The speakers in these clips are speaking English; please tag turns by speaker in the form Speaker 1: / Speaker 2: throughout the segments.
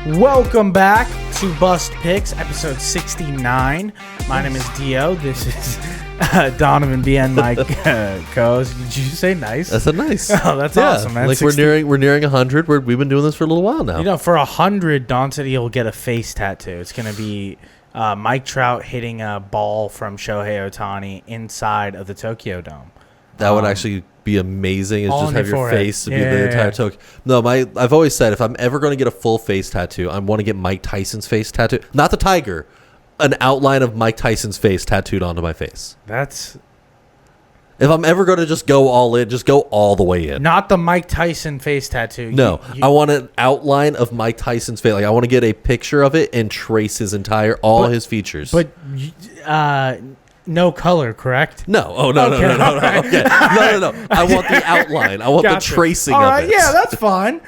Speaker 1: Welcome back to Bust Picks, episode 69. My name is Dio. This is Donovan B. and my co-host. Did you say nice?
Speaker 2: That's a nice.
Speaker 1: Oh, that's awesome, man.
Speaker 2: Like 60. we're nearing 100. We've been doing this for a little while now.
Speaker 1: You know, for 100, Don said he'll get a face tattoo. It's going to be Mike Trout hitting a ball from Shohei Ohtani inside of the Tokyo Dome.
Speaker 2: That would actually be amazing. Is just have your
Speaker 1: forehead.
Speaker 2: face to be the entire Tokyo. No, I've always said if I'm ever going to get a full face tattoo, I want to get Mike Tyson's face tattoo, not the tiger. An outline of Mike Tyson's face tattooed onto my face.
Speaker 1: That's...
Speaker 2: If I'm ever going to just go all in, just go all the way in.
Speaker 1: Not the Mike Tyson face tattoo.
Speaker 2: No, I want an outline of Mike Tyson's face. Like I want to get a picture of it and trace his his features.
Speaker 1: But no color, correct?
Speaker 2: No. Oh, no. Okay. No. I want the outline. I want the tracing of it.
Speaker 1: Yeah, that's fine.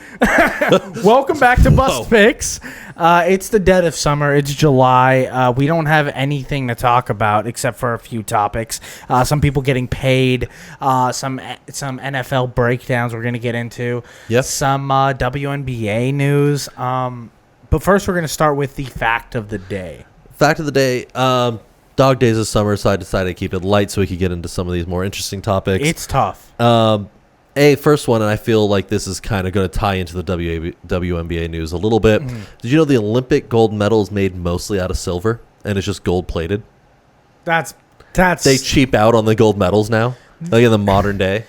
Speaker 1: Welcome back to Bust Picks. It's the dead of summer. It's July. We don't have anything to talk about except for a few topics. Some people getting paid. Some NFL breakdowns we're going to get into.
Speaker 2: Yep.
Speaker 1: Some WNBA news. But first, we're going to start with the fact of the day.
Speaker 2: Fact of the day. Dog days of summer, so I decided to keep it light so we could get into some of these more interesting topics.
Speaker 1: It's tough.
Speaker 2: First one, and I feel like this is kind of going to tie into the WNBA news a little bit. Did you know the Olympic gold medal is made mostly out of silver, and it's just gold plated?
Speaker 1: That's
Speaker 2: They cheap out on the gold medals now, like in the modern day.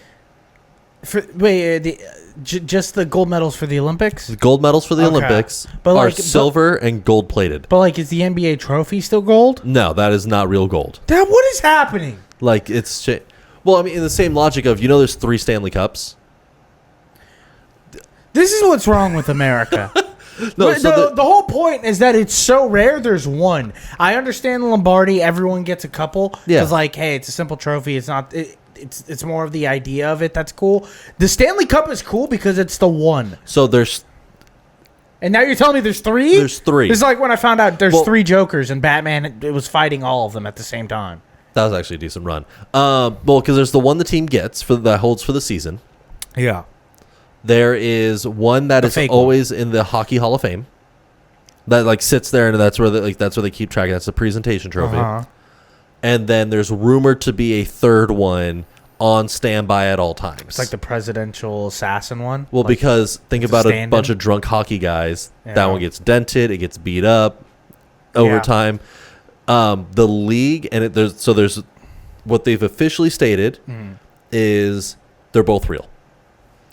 Speaker 1: Just the gold medals for the Olympics?
Speaker 2: The gold medals for the Olympics are silver and gold plated.
Speaker 1: But is the NBA trophy still gold?
Speaker 2: No, that is not real gold.
Speaker 1: What is happening?
Speaker 2: It's well, I mean, in the same logic of there's 3 Stanley Cups.
Speaker 1: This is what's wrong with America.
Speaker 2: No,
Speaker 1: the whole point is that it's so rare. There's one. I understand the Lombardi. Everyone gets a couple.
Speaker 2: Yeah.
Speaker 1: Because hey, it's a simple trophy. It's not. It's more of the idea of it that's cool. The Stanley Cup is cool because it's the one.
Speaker 2: So there's...
Speaker 1: And now you're telling me there's 3?
Speaker 2: There's 3.
Speaker 1: It's like when I found out there's 3 Jokers and Batman it was fighting all of them at the same time.
Speaker 2: That was actually a decent run. Because there's the one the team gets that holds for the season.
Speaker 1: Yeah.
Speaker 2: There is one that is always in the Hockey Hall of Fame. That sits there and that's where they keep track of. That's the presentation trophy. Uh-huh. And then there's rumored to be a third one on standby at all times.
Speaker 1: It's like the presidential assassin one?
Speaker 2: Well, because think about a bunch of drunk hockey guys. Yeah. That one gets dented. It gets beat up over time. The league, and there's what they've officially stated is they're both real.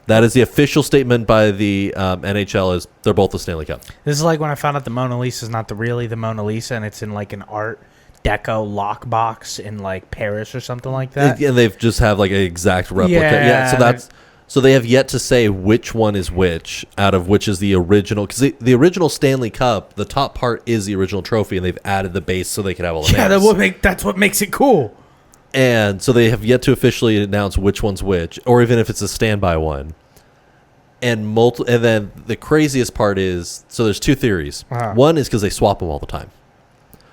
Speaker 2: That is the official statement by the NHL is they're both the Stanley Cup.
Speaker 1: This is like when I found out the Mona Lisa is not really the Mona Lisa, and it's in an Art Deco lockbox in Paris or something like that.
Speaker 2: And they've just have an exact replica. Yeah, so they have yet to say which one is which out of which is the original, because the original Stanley Cup, the top part is the original trophy, and they've added the base so they could have all the names.
Speaker 1: That's what makes it cool.
Speaker 2: And so they have yet to officially announce which one's which, or even if it's a standby one. And then the craziest part is, so there's 2 theories. Uh-huh. One is because they swap them all the time.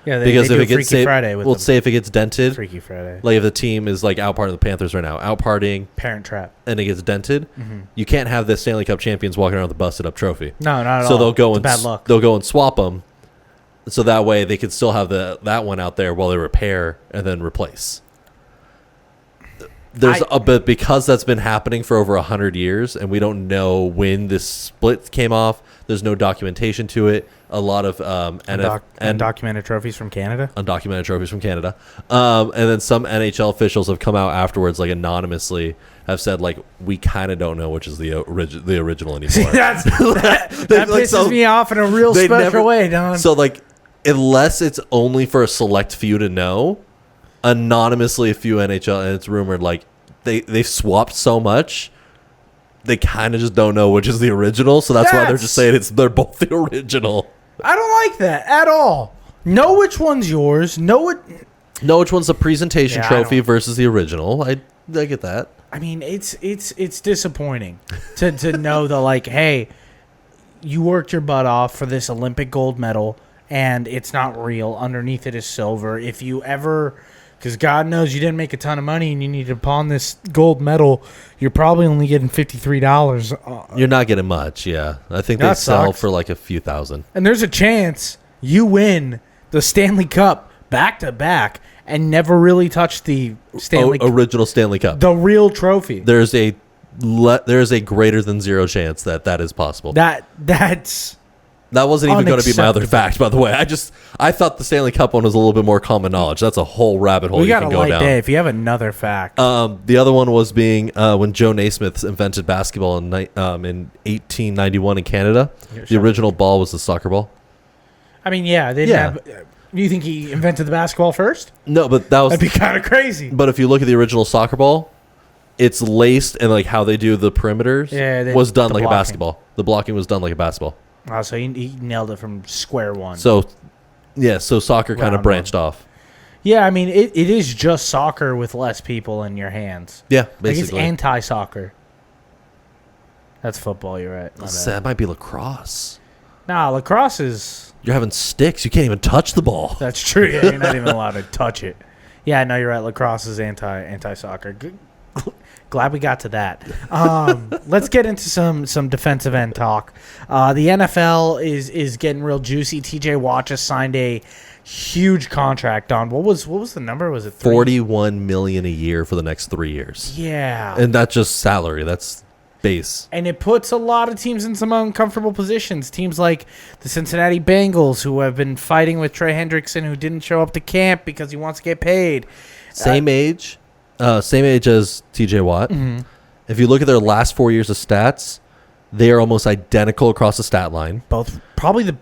Speaker 1: Yeah, because if it gets
Speaker 2: say if it gets dented,
Speaker 1: Freaky Friday.
Speaker 2: If the team is out partying the Panthers right now, out partying,
Speaker 1: Parent Trap,
Speaker 2: and it gets dented, you can't have the Stanley Cup champions walking around with a busted up trophy.
Speaker 1: No, not at all.
Speaker 2: So they'll go
Speaker 1: bad luck.
Speaker 2: They'll go and swap them, so that way they could still have that one out there while they repair and then replace. But because that's been happening for over 100 years, and we don't know when this split came off. There's no documentation to it. A lot of
Speaker 1: undocumented trophies from Canada.
Speaker 2: Undocumented trophies from Canada. And then some NHL officials have come out afterwards, anonymously, have said we kind of don't know which is the original anymore.
Speaker 1: See, that pisses me off in a real special way, Don.
Speaker 2: So unless it's only for a select few to know, anonymously a few NHL, and it's rumored they've swapped so much. They kind of just don't know which is the original, so that's why they're just saying they're both the original.
Speaker 1: I don't like that at all. Know which one's yours. Know
Speaker 2: which one's the presentation trophy versus the original. I get that.
Speaker 1: I mean, it's disappointing to know that hey, you worked your butt off for this Olympic gold medal, and it's not real. Underneath it is silver. If you ever Because God knows you didn't make a ton of money and you need to pawn this gold medal. You're probably only getting $53.
Speaker 2: You're not getting much, yeah. I think they sell for like a few thousand.
Speaker 1: And there's a chance you win the Stanley Cup back-to-back and never really touch the
Speaker 2: original Stanley Cup.
Speaker 1: The real trophy.
Speaker 2: There's a greater than zero chance that is possible.
Speaker 1: That
Speaker 2: wasn't even going to be my other fact, by the way. I thought the Stanley Cup one was a little bit more common knowledge. That's a whole rabbit hole you can go down.
Speaker 1: Day if you have another fact.
Speaker 2: The other one was being when Joe Naismith invented basketball in 1891 in Canada. The original ball was the soccer ball.
Speaker 1: I mean, yeah. You think he invented the basketball first?
Speaker 2: No, but that'd
Speaker 1: be kind of crazy.
Speaker 2: But if you look at the original soccer ball, it's laced and like how they do the perimeters was done like a basketball. The blocking was done like a basketball.
Speaker 1: Oh, so he nailed it from square one.
Speaker 2: So soccer kind of branched off.
Speaker 1: Yeah, I mean, it is just soccer with less people in your hands.
Speaker 2: Yeah, basically.
Speaker 1: Like it's anti-soccer. That's football, you're right.
Speaker 2: That might be lacrosse.
Speaker 1: Nah, lacrosse is...
Speaker 2: You're having sticks. You can't even touch the ball.
Speaker 1: That's true. Yeah, you're not even allowed to touch it. Yeah, no, you're right. Lacrosse is anti-soccer. Glad we got to that. Let's get into some defensive end talk. The NFL is getting real juicy. TJ Watt just signed a huge contract on what was the number? Was it
Speaker 2: $41 million a year for the next 3 years?
Speaker 1: Yeah,
Speaker 2: and that's just salary. That's base.
Speaker 1: And it puts a lot of teams in some uncomfortable positions. Teams like the Cincinnati Bengals, who have been fighting with Trey Hendrickson, who didn't show up to camp because he wants to get paid.
Speaker 2: Same age as TJ Watt.
Speaker 1: Mm-hmm.
Speaker 2: If you look at their last 4 years of stats, they are almost identical across the stat line.
Speaker 1: Both probably the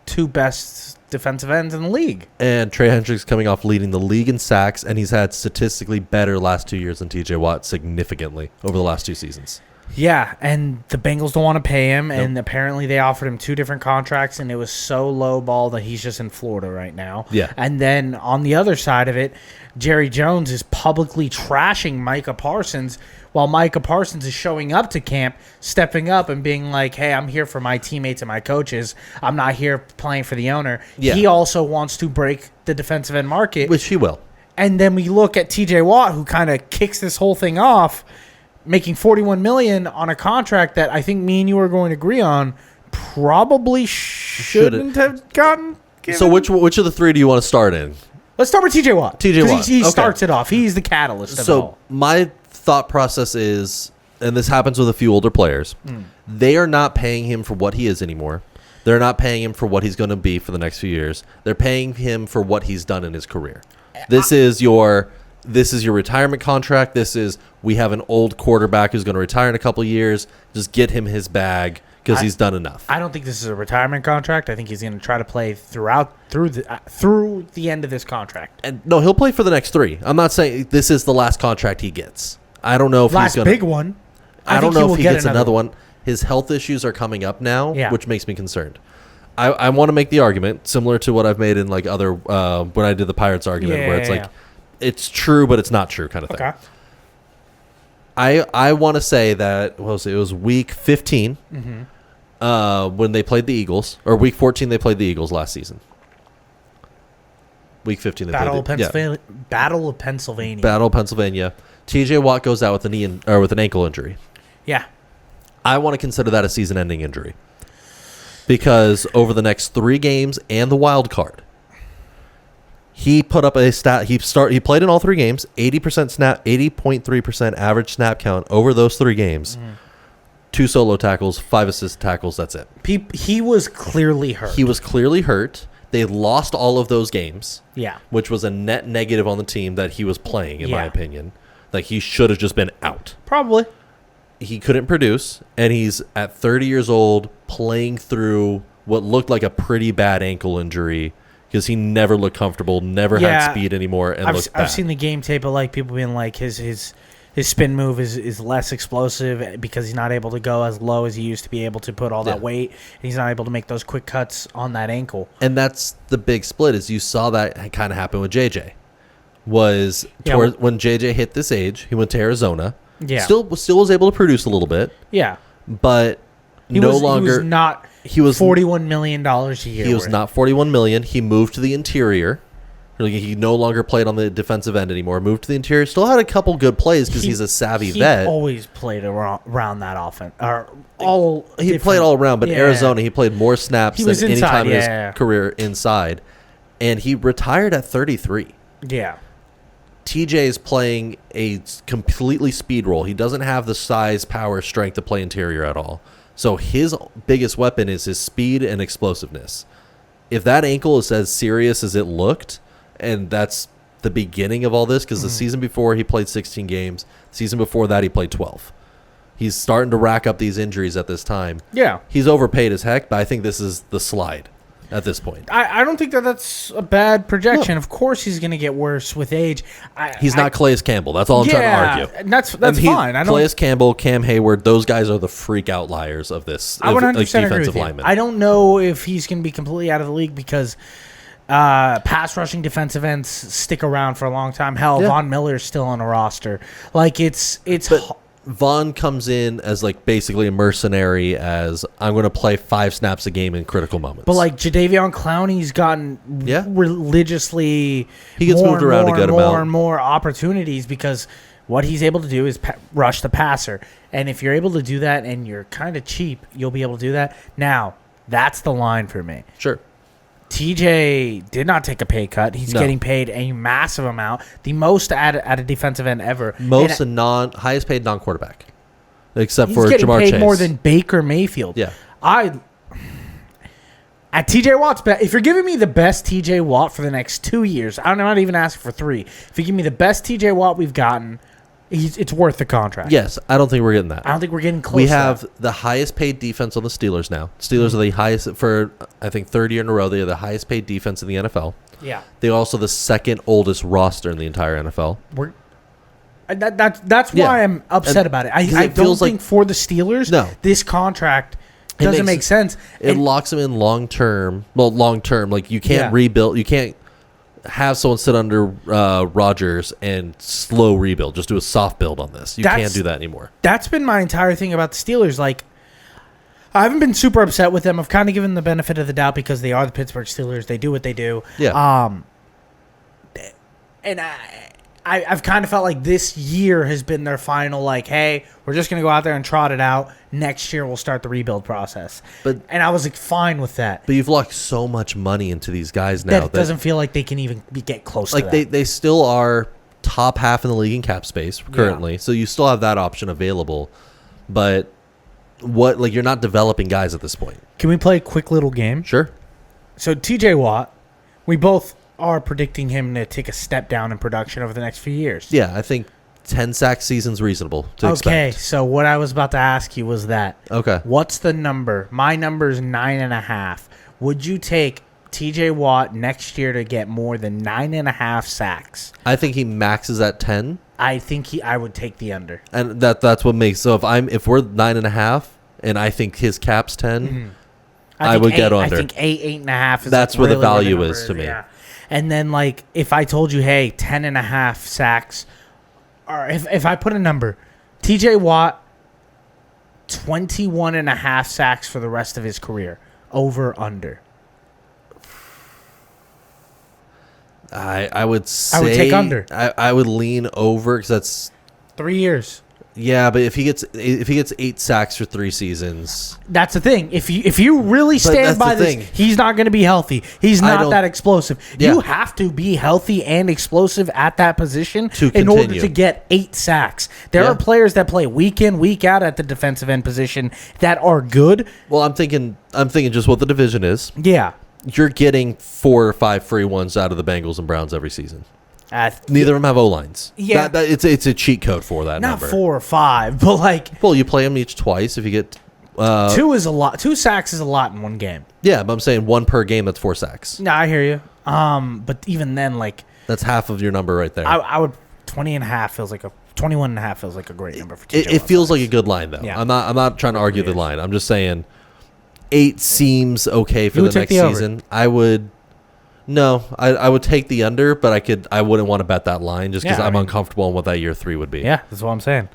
Speaker 1: two best defensive ends in the league.
Speaker 2: And Trey Hendrickson coming off leading the league in sacks, and he's had statistically better last 2 years than TJ Watt significantly over the last two seasons.
Speaker 1: Yeah, and the Bengals don't want to pay him,
Speaker 2: Nope.
Speaker 1: and apparently they offered him two different contracts, and it was so low ball that he's just in Florida right now.
Speaker 2: Yeah.
Speaker 1: And then on the other side of it, Jerry Jones is publicly trashing Micah Parsons, while Micah Parsons is showing up to camp, stepping up and being like, hey, I'm here for my teammates and my coaches. I'm not here playing for the owner.
Speaker 2: Yeah.
Speaker 1: He also wants to break the defensive end market.
Speaker 2: Which he will.
Speaker 1: And then we look at TJ Watt, who kind of kicks this whole thing off, making $41 million on a contract that I think me and you are going to agree on probably shouldn't have gotten given.
Speaker 2: So which of the three do you want to start in?
Speaker 1: Let's start with TJ Watt.
Speaker 2: TJ Watt.
Speaker 1: He starts it off. He's the catalyst of it all.
Speaker 2: My thought process is, and this happens with a few older players, they are not paying him for what he is anymore. They're not paying him for what he's going to be for the next few years. They're paying him for what he's done in his career. This is your retirement contract. This is, we have an old quarterback who's going to retire in a couple of years. Just get him his bag because he's done enough.
Speaker 1: I don't think this is a retirement contract. I think he's going to try to play through the end of this contract.
Speaker 2: And no, he'll play for the next three. I'm not saying this is the last contract he gets. I don't know if
Speaker 1: he's
Speaker 2: going to...
Speaker 1: big one.
Speaker 2: I don't know if he gets another one. His health issues are coming up now, which makes me concerned. I want to make the argument, similar to what I've made in like other... when I did the Pirates argument, where it's like... It's true, but it's not true kind of thing.
Speaker 1: Okay.
Speaker 2: I want to say that it was week 15 when they played the Eagles, or week 14 they played the Eagles last season. Week 15 they
Speaker 1: Battle
Speaker 2: played
Speaker 1: Battle of Pennsylvania.
Speaker 2: Battle of Pennsylvania. TJ Watt goes out with with an ankle injury.
Speaker 1: Yeah.
Speaker 2: I want to consider that a season-ending injury because over the next 3 games and the wild card, he put up a stat. He played in all 3 games, 80.3% average snap count over those 3 games. 2 solo tackles, 5 assist tackles. That's it.
Speaker 1: He was clearly hurt.
Speaker 2: They lost all of those games.
Speaker 1: Yeah.
Speaker 2: Which was a net negative on the team that he was playing, in my opinion. Like, he should have just been out.
Speaker 1: Probably.
Speaker 2: He couldn't produce, and he's at 30 years old playing through what looked like a pretty bad ankle injury because he never looked comfortable, never had speed anymore, and looked bad.
Speaker 1: I've seen the game tape of like people being like his spin move is less explosive because he's not able to go as low as he used to be able to put all that weight, and he's not able to make those quick cuts on that ankle.
Speaker 2: And that's the big split, is you saw that kind of happen with JJ. When JJ hit this age, he went to Arizona.
Speaker 1: Yeah.
Speaker 2: Still was able to produce a little bit.
Speaker 1: Yeah.
Speaker 2: But he was
Speaker 1: $41 million a year.
Speaker 2: He was not $41 million. He moved to the interior He no longer played on the defensive end anymore. Moved to the interior. Still had a couple good plays because he's a savvy vet.
Speaker 1: He always played around that offense.
Speaker 2: He played all around, but Arizona, he played more snaps than any time in his career inside. And he retired at 33.
Speaker 1: Yeah.
Speaker 2: TJ is playing a completely speed role. He doesn't have the size, power, strength to play interior at all. So his biggest weapon is his speed and explosiveness. If that ankle is as serious as it looked, and that's the beginning of all this, because the season before he played 16 games. The season before that he played 12. He's starting to rack up these injuries at this time.
Speaker 1: Yeah. He's
Speaker 2: overpaid as heck, but I think this is the slide at this point.
Speaker 1: I don't think that's a bad projection. No. Of course he's going to get worse with age.
Speaker 2: He's not Calais Campbell. That's all I'm trying to argue.
Speaker 1: And that's fine.
Speaker 2: Calais Campbell, Cam Hayward, those guys are the freak outliers of this
Speaker 1: I 100%
Speaker 2: defensive
Speaker 1: agree with
Speaker 2: lineman.
Speaker 1: I don't know if he's going to be completely out of the league because pass rushing defensive ends stick around for a long time. Hell, Von Miller's still on a roster. Like
Speaker 2: But Von comes in as like basically a mercenary, as I'm going to play 5 snaps a game in critical moments.
Speaker 1: But like Jadeveon Clowney's gotten religiously
Speaker 2: he gets moved around a good amount.
Speaker 1: More and more opportunities because what he's able to do is rush the passer. And if you're able to do that and you're kind of cheap, you'll be able to do that. Now, that's the line for me.
Speaker 2: Sure.
Speaker 1: TJ did not take a pay cut. He's getting paid a massive amount, the most at a defensive end ever.
Speaker 2: Highest paid non-quarterback, except for Jamar Chase.
Speaker 1: He's getting paid more than Baker Mayfield.
Speaker 2: Yeah,
Speaker 1: at TJ Watt's best. If you're giving me the best TJ Watt for the next 2 years, I'm not even asking for 3. If you give me the best TJ Watt we've gotten, it's worth the contract.
Speaker 2: Yes, I don't think we're getting that.
Speaker 1: I don't think we're getting close.
Speaker 2: We have the highest paid defense on the Steelers now. Steelers are the highest for, I think, 3rd year in a row. They are the highest paid defense in the NFL.
Speaker 1: Yeah.
Speaker 2: They're also the 2nd oldest roster in the entire NFL.
Speaker 1: That's why I'm upset about it. I don't think for the Steelers, this contract doesn't make sense.
Speaker 2: It locks them in long term. Well, long term. Like, you can't rebuild. You can't have someone sit under Rodgers and slow rebuild. Just do a soft build on this. You can't do that anymore. That's
Speaker 1: been my entire thing about the Steelers. Like, I haven't been super upset with them. I've kind of given them the benefit of the doubt because they are the Pittsburgh Steelers. They do what they do.
Speaker 2: Yeah.
Speaker 1: And I've kind of felt like this year has been their final, like, hey, we're just going to go out there and trot it out. Next year we'll start the rebuild process. And I was like, fine with that.
Speaker 2: But you've locked so much money into these guys now.
Speaker 1: That doesn't feel like they can even get close to that.
Speaker 2: Like, they still are top half in the league in cap space currently. Yeah. So you still have that option available. But you're not developing guys at this point.
Speaker 1: Can we play a quick little game?
Speaker 2: Sure.
Speaker 1: So TJ Watt, we both are predicting him to take a step down in production over the next few years.
Speaker 2: Yeah, I think 10 sack season's reasonable to expect.
Speaker 1: Okay, so what I was about to ask you was that.
Speaker 2: Okay.
Speaker 1: What's the number? My number is 9.5. Would you take TJ Watt next year to get more than 9.5 sacks?
Speaker 2: I think he maxes at 10.
Speaker 1: I think I would take the under.
Speaker 2: And that's what makes, so if we're 9.5 and I think his cap's 10, I would get under.
Speaker 1: I think 8.5 is
Speaker 2: that's where the value is to me.
Speaker 1: Yeah. And then, like, if I told you, hey, 10.5 sacks, or if I put a number, TJ Watt, 21.5 sacks for the rest of his career, over, under.
Speaker 2: I would say.
Speaker 1: I would take under.
Speaker 2: I would lean over because that's
Speaker 1: 3 years.
Speaker 2: Yeah, but if he gets 8 sacks for 3 seasons,
Speaker 1: that's the thing. If you really stand by this, he's not going to be healthy. He's not that explosive. Yeah. You have to be healthy and explosive at that position in order to get 8 sacks. There are players that play week in, week out at the defensive end position that are good.
Speaker 2: Well, I'm thinking just what the division is.
Speaker 1: Yeah,
Speaker 2: you're getting 4 or 5 free ones out of the Bengals and Browns every season. Neither of them have O-lines.
Speaker 1: Yeah,
Speaker 2: it's a cheat code for that
Speaker 1: not
Speaker 2: number.
Speaker 1: Not 4 or 5, but like.
Speaker 2: Well, you play them each twice. If you get
Speaker 1: 2 is a lot. 2 sacks is a lot in one game.
Speaker 2: Yeah, but I'm saying 1 per game. That's 4 sacks.
Speaker 1: No, I hear you. But even then, like,
Speaker 2: that's half of your number right there.
Speaker 1: I would 20.5 feels like 21.5 feels like a great number for TJ.
Speaker 2: It feels like a good line though. Yeah. I'm not trying to argue the line. I'm just saying 8 seems okay for the next season. I would. No, I would take the under, but I wouldn't want to bet that line just because I'm uncomfortable on what that year 3 would be.
Speaker 1: Yeah, that's what I'm saying.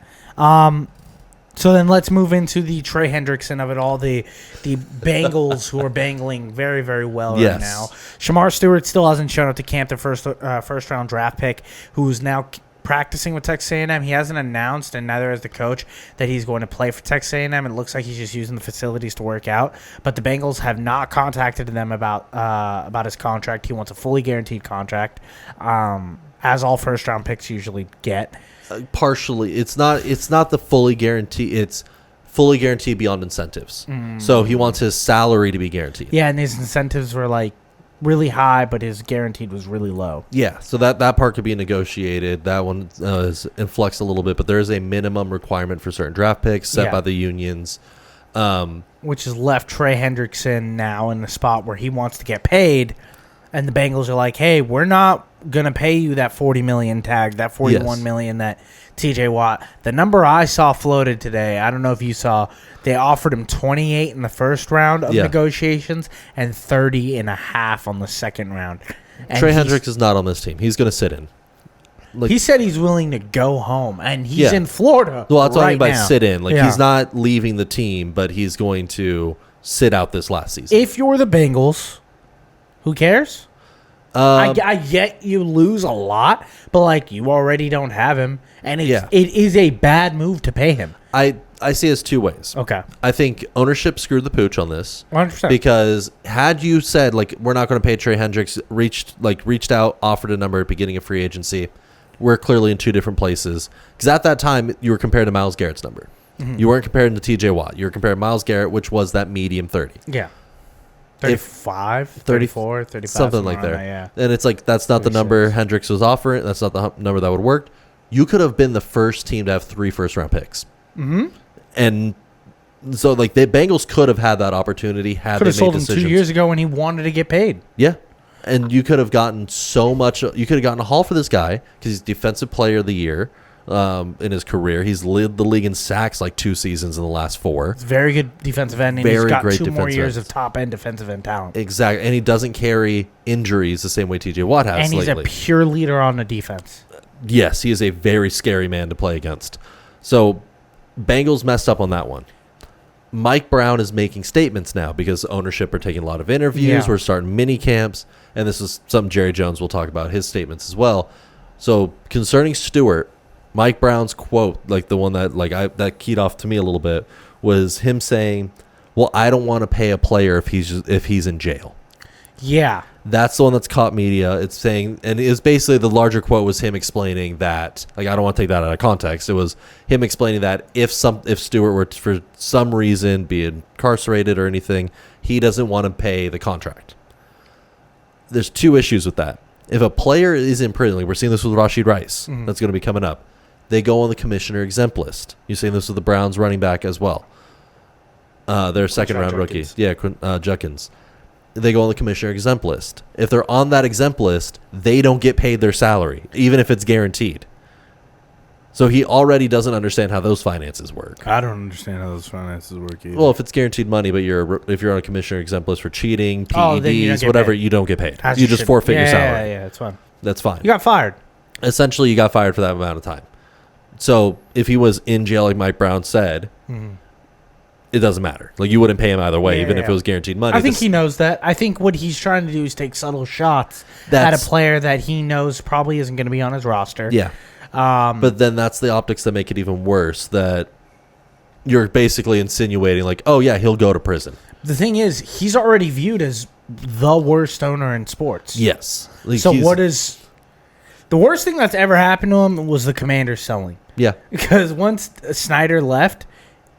Speaker 1: So then let's move into the Trey Hendrickson of it all, the Bengals who are bangling very, very well right now. Shamar Stewart still hasn't shown up to camp, the first round draft pick, who's now practicing with Texas A&M. He hasn't announced, and neither has the coach, that he's going to play for Texas A&M. It looks like he's just using the facilities to work out. But the Bengals have not contacted them about his contract. He wants a fully guaranteed contract, as all first round picks usually get.
Speaker 2: Partially, it's not the fully guarantee. It's fully guaranteed beyond incentives. So he wants his salary to be guaranteed.
Speaker 1: Yeah, and his incentives were like really high, but his guaranteed was really low.
Speaker 2: Yeah, so that part could be negotiated. That one is in flux a little bit, but there is a minimum requirement for certain draft picks set by the unions,
Speaker 1: which has left Trey Hendrickson now in the spot where he wants to get paid, and the Bengals are like, "Hey, we're not gonna pay you that $40 million tag, that $41 million that TJ Watt." The number I saw floated today, I don't know if you saw, they offered him 28 in the first round of negotiations and 30.5 on the second round. And
Speaker 2: Trey Hendricks is not on this team. He's gonna sit in.
Speaker 1: He said he's willing to go home, and he's in Florida.
Speaker 2: Well, that's what I mean by
Speaker 1: now.
Speaker 2: sit in. He's not leaving the team, but he's going to sit out this last season.
Speaker 1: If you're the Bengals, who cares? I get you lose a lot, but you already don't have him, and it is a bad move to pay him.
Speaker 2: I see it as two ways.
Speaker 1: Okay.
Speaker 2: I think ownership screwed the pooch on this.
Speaker 1: 100%.
Speaker 2: Because had you said we're not going to pay Trey Hendricks, reached out, offered a number at the beginning of free agency, we're clearly in two different places. Because at that time you were compared to Myles Garrett's number. Mm-hmm. You weren't comparing to TJ Watt. You were comparing Myles Garrett, which was that medium 30.
Speaker 1: Yeah. 35, 34, 35.
Speaker 2: Something like that.
Speaker 1: Yeah.
Speaker 2: And it's that's not the number Hendricks was offering. That's not the number that would work. You could have been the first team to have 3 first-round picks. Mm-hmm. And so, the Bengals could have had that opportunity had they made decisions. Could have sold him
Speaker 1: 2 years ago when he wanted to get paid.
Speaker 2: Yeah. And you could have gotten so much. You could have gotten a haul for this guy because he's Defensive Player of the Year in his career. He's led the league in sacks 2 seasons in the last 4.
Speaker 1: It's very good defensive end, and he's got 2 more years of top-end defensive end talent.
Speaker 2: Exactly. And he doesn't carry injuries the same way TJ Watt has
Speaker 1: and he's
Speaker 2: lately.
Speaker 1: A pure leader on the defense.
Speaker 2: Yes, he is a very scary man to play against. So Bengals messed up on that one. Mike Brown is making statements now because ownership are taking a lot of interviews. Yeah. We're starting mini camps, and this is something Jerry Jones will talk about, his statements as well. So concerning Stewart, Mike Brown's quote, the one that that keyed off to me a little bit, was him saying, "Well, I don't want to pay a player if he's in jail."
Speaker 1: Yeah.
Speaker 2: That's the one that's caught media. It's saying, and it was basically the larger quote was him explaining that, I don't want to take that out of context. It was him explaining that if Stewart were to, for some reason, be incarcerated or anything, he doesn't want to pay the contract. There's 2 issues with that. If a player is in prison, we're seeing this with Rashid Rice, that's going to be coming up. They go on the commissioner exempt list. You're seeing this with the Browns running back as well. Their second round rookie. Yeah, Judkins. They go on the commissioner exempt list. If they're on that exempt list, they don't get paid their salary, even if it's guaranteed. So he already doesn't understand how those finances work.
Speaker 1: I don't understand how those finances work either.
Speaker 2: Well, if it's guaranteed money, but if you're on a commissioner exempt list for cheating, PEDs, whatever, you don't get paid. You just forfeit your salary.
Speaker 1: Yeah, it's fine.
Speaker 2: That's fine.
Speaker 1: You got fired.
Speaker 2: Essentially, you got fired for that amount of time. So if he was in jail, like Mike Brown said, it doesn't matter. You wouldn't pay him either way, even if it was guaranteed money.
Speaker 1: I think he knows that. I think what he's trying to do is take subtle shots at a player that he knows probably isn't going to be on his roster.
Speaker 2: Yeah. But then that's the optics that make it even worse, that you're basically insinuating he'll go to prison.
Speaker 1: The thing is, he's already viewed as the worst owner in sports.
Speaker 2: Yes.
Speaker 1: So what is... The worst thing that's ever happened to him was the Commanders selling.
Speaker 2: Yeah.
Speaker 1: Because once Snyder left...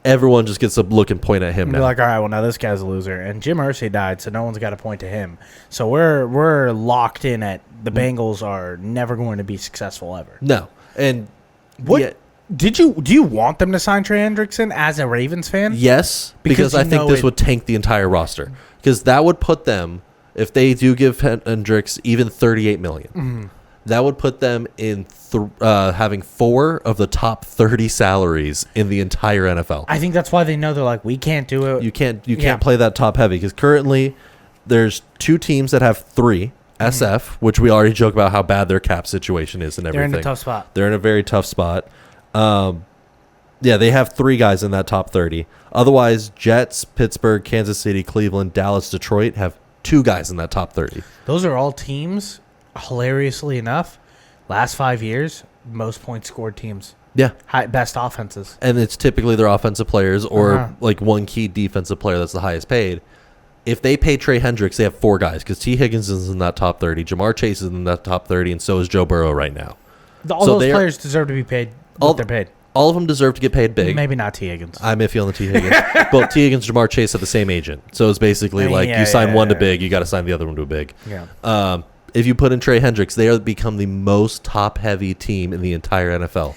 Speaker 2: Everyone just gets a look and point at him now.
Speaker 1: Be like, all right, well, now this guy's a loser. And Jim Irsay died, so no one's got to point to him. So we're locked in at the Bengals are never going to be successful ever.
Speaker 2: No. And
Speaker 1: what do you want them to sign Trey Hendrickson as a Ravens fan?
Speaker 2: Yes, because I think this would tank the entire roster. Because that would put them, if they do give Hendricks even $38 million, that would put them in having 4 of the top 30 salaries in the entire NFL.
Speaker 1: I think that's why they know they're like, we can't do it.
Speaker 2: You can't play that top heavy because currently there's 2 teams that have 3. SF, which we already joke about how bad their cap situation is and everything.
Speaker 1: They're in a tough spot.
Speaker 2: They're in a very tough spot. Yeah, they have 3 guys in that top 30. Otherwise, Jets, Pittsburgh, Kansas City, Cleveland, Dallas, Detroit have 2 guys in that top 30.
Speaker 1: Those are all teams, hilariously enough, last 5 years, most points scored teams.
Speaker 2: Yeah.
Speaker 1: Best offenses.
Speaker 2: And it's typically their offensive players or like one key defensive player that's the highest paid. If they pay Trey Hendricks, they have 4 guys because T. Higgins is in that top 30, Jamar Chase is in that top 30, and so is Joe Burrow right now.
Speaker 1: All those players deserve to be paid what they're paid.
Speaker 2: All of them deserve to get paid big.
Speaker 1: Maybe not T. Higgins.
Speaker 2: I'm iffy on the T. Higgins. But T. Higgins and Jamar Chase have the same agent. So it's basically you sign one to big, you got to sign the other one to big.
Speaker 1: Yeah.
Speaker 2: If you put in Trey Hendricks, they are become the most top-heavy team in the entire NFL.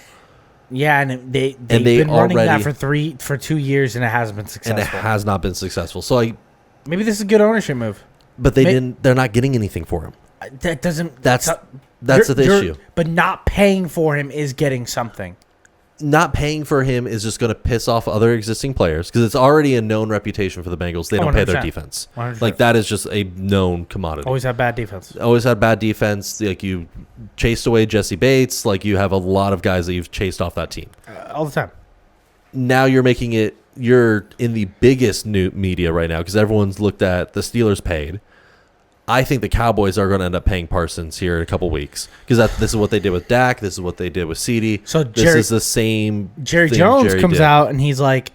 Speaker 1: Yeah, and they've been running that for 2 years, and it hasn't been successful.
Speaker 2: And it has not been successful. So
Speaker 1: maybe this is a good ownership move.
Speaker 2: But they're not getting anything for him.
Speaker 1: That doesn't.
Speaker 2: That's the issue.
Speaker 1: But not paying for him is getting something.
Speaker 2: Not paying for him is just going to piss off other existing players because it's already a known reputation for the Bengals. They don't pay their defense.
Speaker 1: 100%.
Speaker 2: Like that is just a known commodity.
Speaker 1: Always have bad defense.
Speaker 2: Always had bad defense. Like you chased away Jesse Bates. Like you have a lot of guys that you've chased off that team
Speaker 1: all the time.
Speaker 2: Now you're making it. You're in the biggest new media right now because everyone's looked at the Steelers paid. I think the Cowboys are going to end up paying Parsons here in a couple weeks because this is what they did with Dak. This is what they did with CeeDee.
Speaker 1: So
Speaker 2: this is the same.
Speaker 1: Jerry Jones comes out and he's like,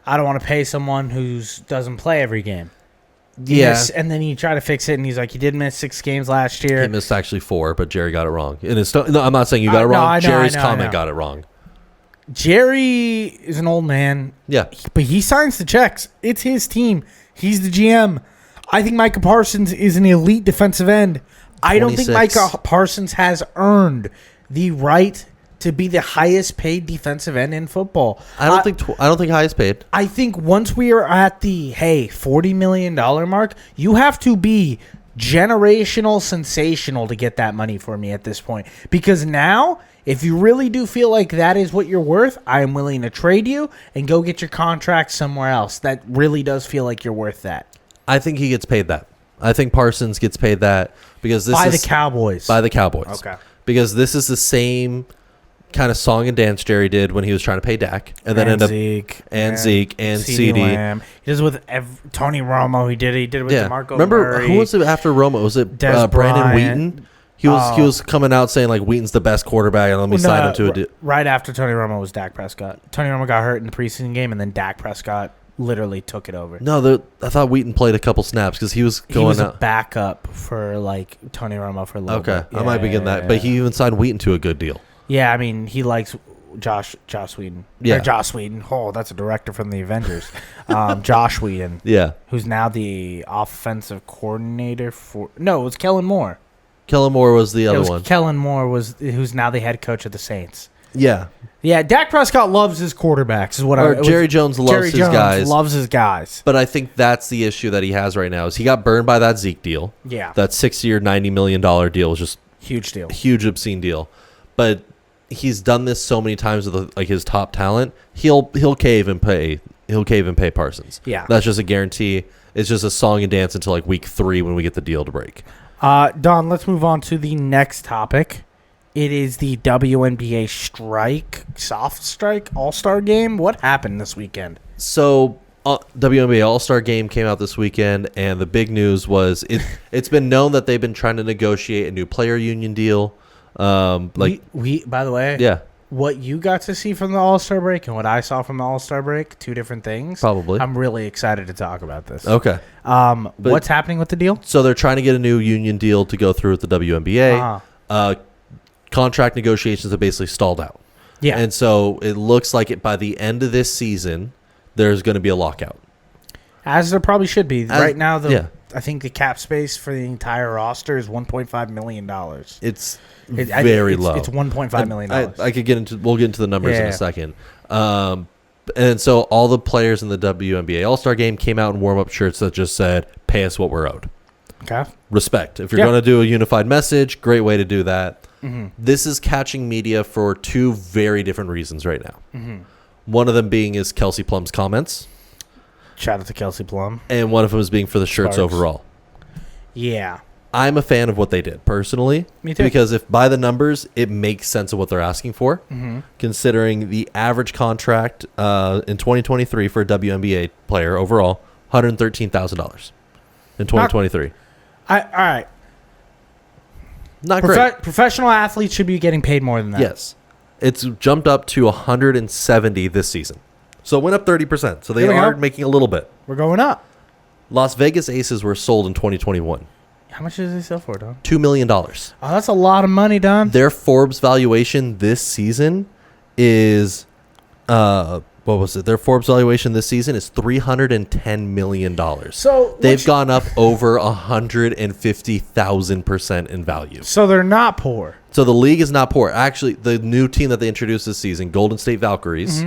Speaker 1: "I don't want to pay someone who doesn't play every game."
Speaker 2: Yes,
Speaker 1: and then you try to fix it, and he's like, "He did miss 6 games last year.
Speaker 2: He missed actually 4, but Jerry got it wrong." And no, I'm not saying you got it wrong. Jerry's comment got it wrong.
Speaker 1: Jerry is an old man.
Speaker 2: Yeah,
Speaker 1: but he signs the checks. It's his team. He's the GM. I think Micah Parsons is an elite defensive end. 26. I don't think Micah Parsons has earned the right to be the highest paid defensive end in football.
Speaker 2: I don't think highest paid.
Speaker 1: I think once we are at the $40 million mark, you have to be generational sensational to get that money for me at this point. Because now, if you really do feel like that is what you're worth, I am willing to trade you and go get your contract somewhere else. That really does feel like you're worth that.
Speaker 2: I think he gets paid that. I think Parsons gets paid that because this is
Speaker 1: the Cowboys.
Speaker 2: By the Cowboys.
Speaker 1: Okay.
Speaker 2: Because this is the same kind of song and dance Jerry did when he was trying to pay Dak, and then
Speaker 1: Zeke
Speaker 2: and CeeDee.
Speaker 1: Lamb. He does it with Tony Romo. He did it with DeMarco
Speaker 2: Remember
Speaker 1: Murray.
Speaker 2: who was it after Romo? Was it Brandon Wheaton? He was coming out saying like Wheaton's the best quarterback, and let me sign him to a deal.
Speaker 1: Right after Tony Romo was Dak Prescott. Tony Romo got hurt in the preseason game, and then Dak Prescott literally took it over.
Speaker 2: No, I thought Wheaton played a couple snaps because he was going
Speaker 1: a backup for like Tony Romo for a little bit.
Speaker 2: I might be getting that. But he even signed Wheaton to a good deal.
Speaker 1: Yeah, I mean, he likes Josh Whedon.
Speaker 2: Yeah.
Speaker 1: Joss Whedon. Oh, that's a director from the Avengers. Josh Whedon.
Speaker 2: Yeah.
Speaker 1: Who's now the offensive coordinator for... No, it was Kellen Moore.
Speaker 2: Kellen Moore was the other one.
Speaker 1: Kellen Moore who's now the head coach of the Saints.
Speaker 2: Yeah.
Speaker 1: Yeah, Dak Prescott loves his quarterbacks.
Speaker 2: Jerry Jones loves
Speaker 1: his guys.
Speaker 2: But I think that's the issue that he has right now is he got burned by that Zeke deal.
Speaker 1: Yeah.
Speaker 2: That 6-year, $90 million deal was just...
Speaker 1: Huge deal.
Speaker 2: Huge, obscene deal. But he's done this so many times with his top talent. He'll cave and pay. He'll cave and pay Parsons.
Speaker 1: Yeah.
Speaker 2: That's just a guarantee. It's just a song and dance until like week 3 when we get the deal to break.
Speaker 1: Don, let's move on to the next topic. It is the WNBA soft strike All-Star game. What happened this weekend?
Speaker 2: So, WNBA All-Star game came out this weekend, and the big news was it's been known that they've been trying to negotiate a new player union deal.
Speaker 1: We by the way,
Speaker 2: yeah.
Speaker 1: What you got to see from the All-Star break and what I saw from the All-Star break, 2 different things.
Speaker 2: Probably.
Speaker 1: I'm really excited to talk about this.
Speaker 2: Okay.
Speaker 1: What's happening with the deal?
Speaker 2: So they're trying to get a new union deal to go through with the WNBA. Contract negotiations have basically stalled out.
Speaker 1: Yeah.
Speaker 2: And so it looks like by the end of this season, there's going to be a lockout.
Speaker 1: As there probably should be. Right now, I think the cap space for the entire roster is $1.5 million.
Speaker 2: It's very low.
Speaker 1: It's $1.5 million.
Speaker 2: We'll get into the numbers in a second. And so all the players in the WNBA All-Star game came out in warm-up shirts that just said, pay us what we're owed.
Speaker 1: Okay.
Speaker 2: Respect. If you're going to do a unified message, great way to do that. Mm-hmm. This is catching media for 2 very different reasons right now. Mm-hmm. One of them being is Kelsey Plum's comments.
Speaker 1: Shout out to Kelsey Plum.
Speaker 2: And one of them is being for the shirts overall.
Speaker 1: Yeah.
Speaker 2: I'm a fan of what they did personally.
Speaker 1: Me too.
Speaker 2: Because if by the numbers, it makes sense of what they're asking for. Mm-hmm. Considering the average contract in 2023 for a WNBA player overall, $113,000 in 2023.
Speaker 1: All right.
Speaker 2: Not great.
Speaker 1: Professional athletes should be getting paid more than that.
Speaker 2: Yes. It's jumped up to 170 this season. So it went up 30%. So they are making a little bit.
Speaker 1: We're going up.
Speaker 2: Las Vegas Aces were sold in 2021.
Speaker 1: How much did they sell for, Don?
Speaker 2: $2 million.
Speaker 1: Oh, that's a lot of money, Don.
Speaker 2: Their Forbes valuation this season is, what was it? Their Forbes valuation this season is $310 million.
Speaker 1: So
Speaker 2: they've gone up over 150,000% in value.
Speaker 1: So they're not poor.
Speaker 2: So the league is not poor. Actually, the new team that they introduced this season, Golden State Valkyries,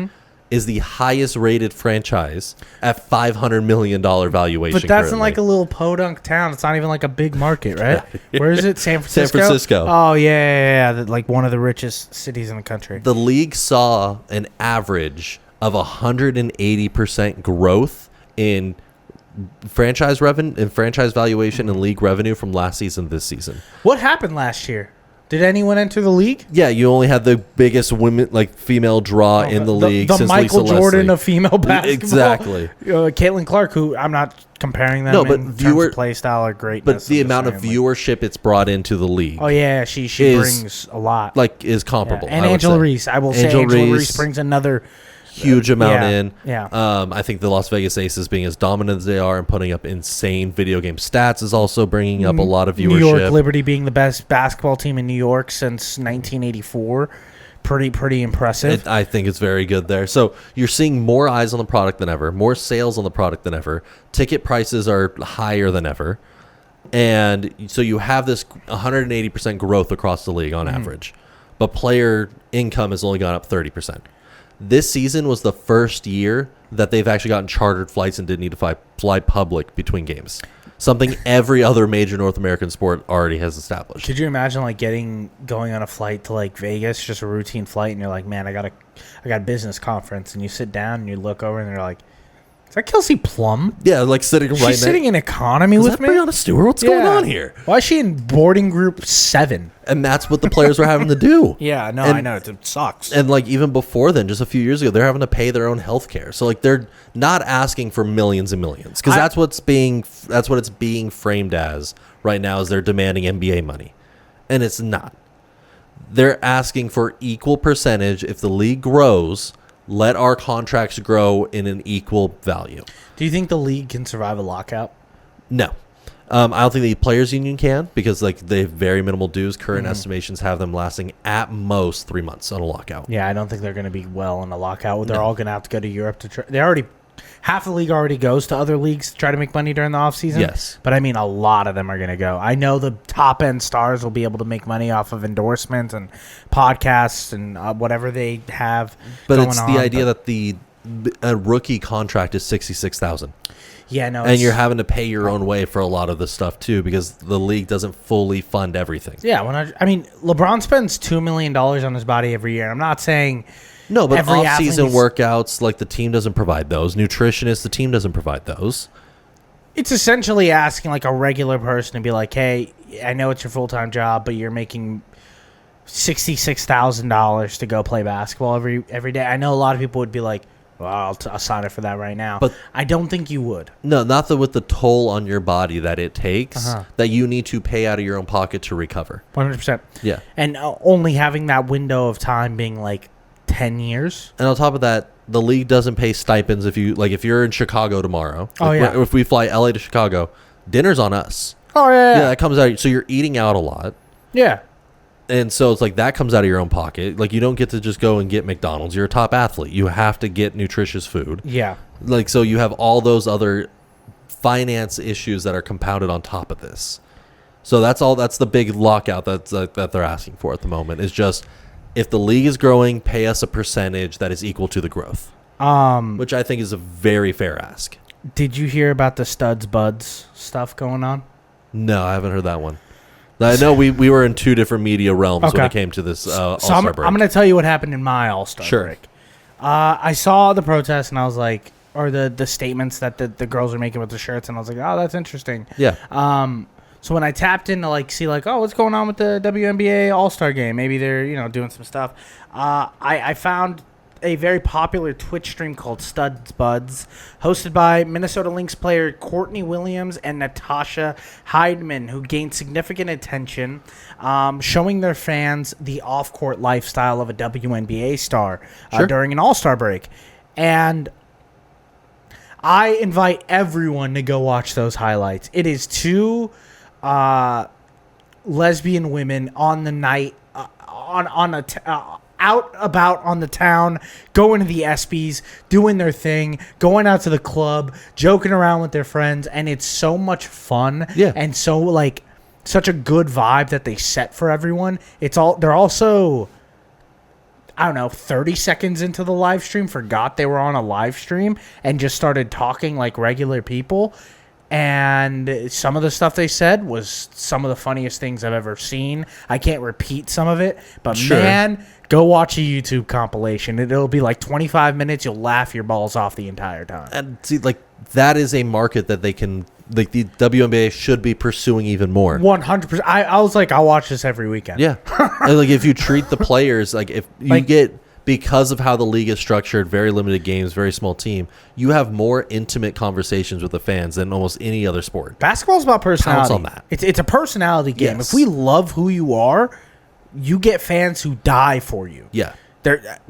Speaker 2: is the highest rated franchise at $500 million valuation.
Speaker 1: But that's in like a little podunk town. It's not even like a big market, right? Where is it? San Francisco?
Speaker 2: San Francisco.
Speaker 1: Oh, yeah. Like one of the richest cities in the country.
Speaker 2: The league saw an average of 180% growth in franchise revenue and franchise valuation and league revenue from last season this season.
Speaker 1: What happened last year? Did anyone enter the league?
Speaker 2: Yeah, you only had the biggest female draw in the league
Speaker 1: the
Speaker 2: since
Speaker 1: Michael
Speaker 2: Lisa
Speaker 1: Jordan
Speaker 2: Leslie.
Speaker 1: of female basketball.
Speaker 2: Exactly.
Speaker 1: Caitlin Clark, who I'm not comparing them in terms of play style or greatness.
Speaker 2: But the amount of viewership it's brought into the league.
Speaker 1: Oh, yeah, she brings a lot.
Speaker 2: Is comparable.
Speaker 1: Yeah. And Angela Reese. I will say Angela Reese brings another
Speaker 2: huge amount in.
Speaker 1: Yeah.
Speaker 2: I think the Las Vegas Aces being as dominant as they are and putting up insane video game stats is also bringing up a lot of viewership.
Speaker 1: New York Liberty being the best basketball team in New York since 1984. Pretty impressive.
Speaker 2: I think it's very good there. So you're seeing more eyes on the product than ever, more sales on the product than ever. Ticket prices are higher than ever. And so you have this 180% growth across the league on average. But player income has only gone up 30%. This season was the first year that they've actually gotten chartered flights and didn't need to fly public between games. Something every other major North American sport already has established.
Speaker 1: Could you imagine going on a flight to like Vegas, just a routine flight, and you're like, man, I got a business conference, and you sit down and you look over and they're like, is that Kelsey Plum?
Speaker 2: Yeah, like sitting right
Speaker 1: She's sitting in economy with me?
Speaker 2: Brianna Stewart? What's going on here?
Speaker 1: Why is she in boarding group 7?
Speaker 2: And that's what the players were having to do.
Speaker 1: Yeah, no, I know. It sucks.
Speaker 2: And like even before then, just a few years ago, they're having to pay their own health care. So like they're not asking for millions and millions because that's what it's being framed as right now is they're demanding NBA money. And it's not. They're asking for equal percentage. If the league grows, let our contracts grow in an equal value.
Speaker 1: Do you think the league can survive a lockout?
Speaker 2: No. I don't think the players union can because like they have very minimal dues. Current estimations have them lasting at most 3 months on a lockout.
Speaker 1: Yeah, I don't think they're going to be well in a lockout. They're all going to have to go to Europe to try. Half the league already goes to other leagues to try to make money during the offseason.
Speaker 2: Yes.
Speaker 1: But I mean, a lot of them are going to go. I know the top-end stars will be able to make money off of endorsements and podcasts and whatever they have
Speaker 2: but
Speaker 1: going
Speaker 2: it's
Speaker 1: on.
Speaker 2: The idea that a rookie contract is $66,000.
Speaker 1: Yeah, no.
Speaker 2: And you're having to pay your own way for a lot of this stuff, too, because the league doesn't fully fund everything.
Speaker 1: Yeah, I mean, LeBron spends $2 million on his body every year. I'm not saying...
Speaker 2: No, but off-season workouts, like the team doesn't provide those. Nutritionists, the team doesn't provide those.
Speaker 1: It's essentially asking like a regular person to be like, hey, I know it's your full-time job, but you're making $66,000 to go play basketball every day. I know a lot of people would be like, well, I'll sign up for that right now. But I don't think you would.
Speaker 2: No, not with the toll on your body that it takes that you need to pay out of your own pocket to recover.
Speaker 1: 100%.
Speaker 2: Yeah.
Speaker 1: And only having that window of time being like 10 years.
Speaker 2: And on top of that, the league doesn't pay stipends if you're in Chicago tomorrow. If we fly LA to Chicago, dinner's on us.
Speaker 1: Oh, yeah.
Speaker 2: Yeah, that comes out. So you're eating out a lot.
Speaker 1: Yeah.
Speaker 2: And so it's like that comes out of your own pocket. Like you don't get to just go and get McDonald's. You're a top athlete. You have to get nutritious food.
Speaker 1: Yeah.
Speaker 2: Like so you have all those other finance issues that are compounded on top of this. So that's the big lockout that they're asking for at the moment is just if the league is growing, pay us a percentage that is equal to the growth. Which I think is a very fair ask.
Speaker 1: Did you hear about the Studs Buds stuff going on?
Speaker 2: No, I haven't heard that one. I know we were in two different media realms when it came to this All-Star break.
Speaker 1: I'm going to tell you what happened in my All-Star break. I saw the protest and I was like, or the statements that the girls are making with the shirts, and I was like, oh, that's interesting.
Speaker 2: Yeah.
Speaker 1: So when I tapped in to like see like, oh, what's going on with the WNBA All-Star game? Maybe they're, you know, doing some stuff. I found a very popular Twitch stream called Studs Buds, hosted by Minnesota Lynx player Courtney Williams and Natasha Heidman, who gained significant attention, showing their fans the off-court lifestyle of a WNBA star during an All-Star break. And I invite everyone to go watch those highlights. It is two lesbian women on the night, out about on the town, going to the ESPYs, doing their thing, going out to the club, joking around with their friends, and it's so much fun.
Speaker 2: Yeah.
Speaker 1: And so like such a good vibe that they set for everyone. They're also, I don't know, 30 seconds into the live stream, forgot they were on a live stream and just started talking like regular people. And some of the stuff they said was some of the funniest things I've ever seen. I can't repeat some of it, but man, go watch a YouTube compilation. It'll be like 25 minutes. You'll laugh your balls off the entire time.
Speaker 2: And see, like, that is a market that they can, like, the WNBA should be pursuing even more.
Speaker 1: 100%. I was like, I'll watch this every weekend.
Speaker 2: Yeah. And like, if you treat the players, like, if you get, because of how the league is structured, very limited games, very small team, you have more intimate conversations with the fans than almost any other sport.
Speaker 1: Basketball's about personality.
Speaker 2: Pounce on that.
Speaker 1: It's a personality game.
Speaker 2: Yes.
Speaker 1: If we love who you are, you get fans who die for you.
Speaker 2: Yeah.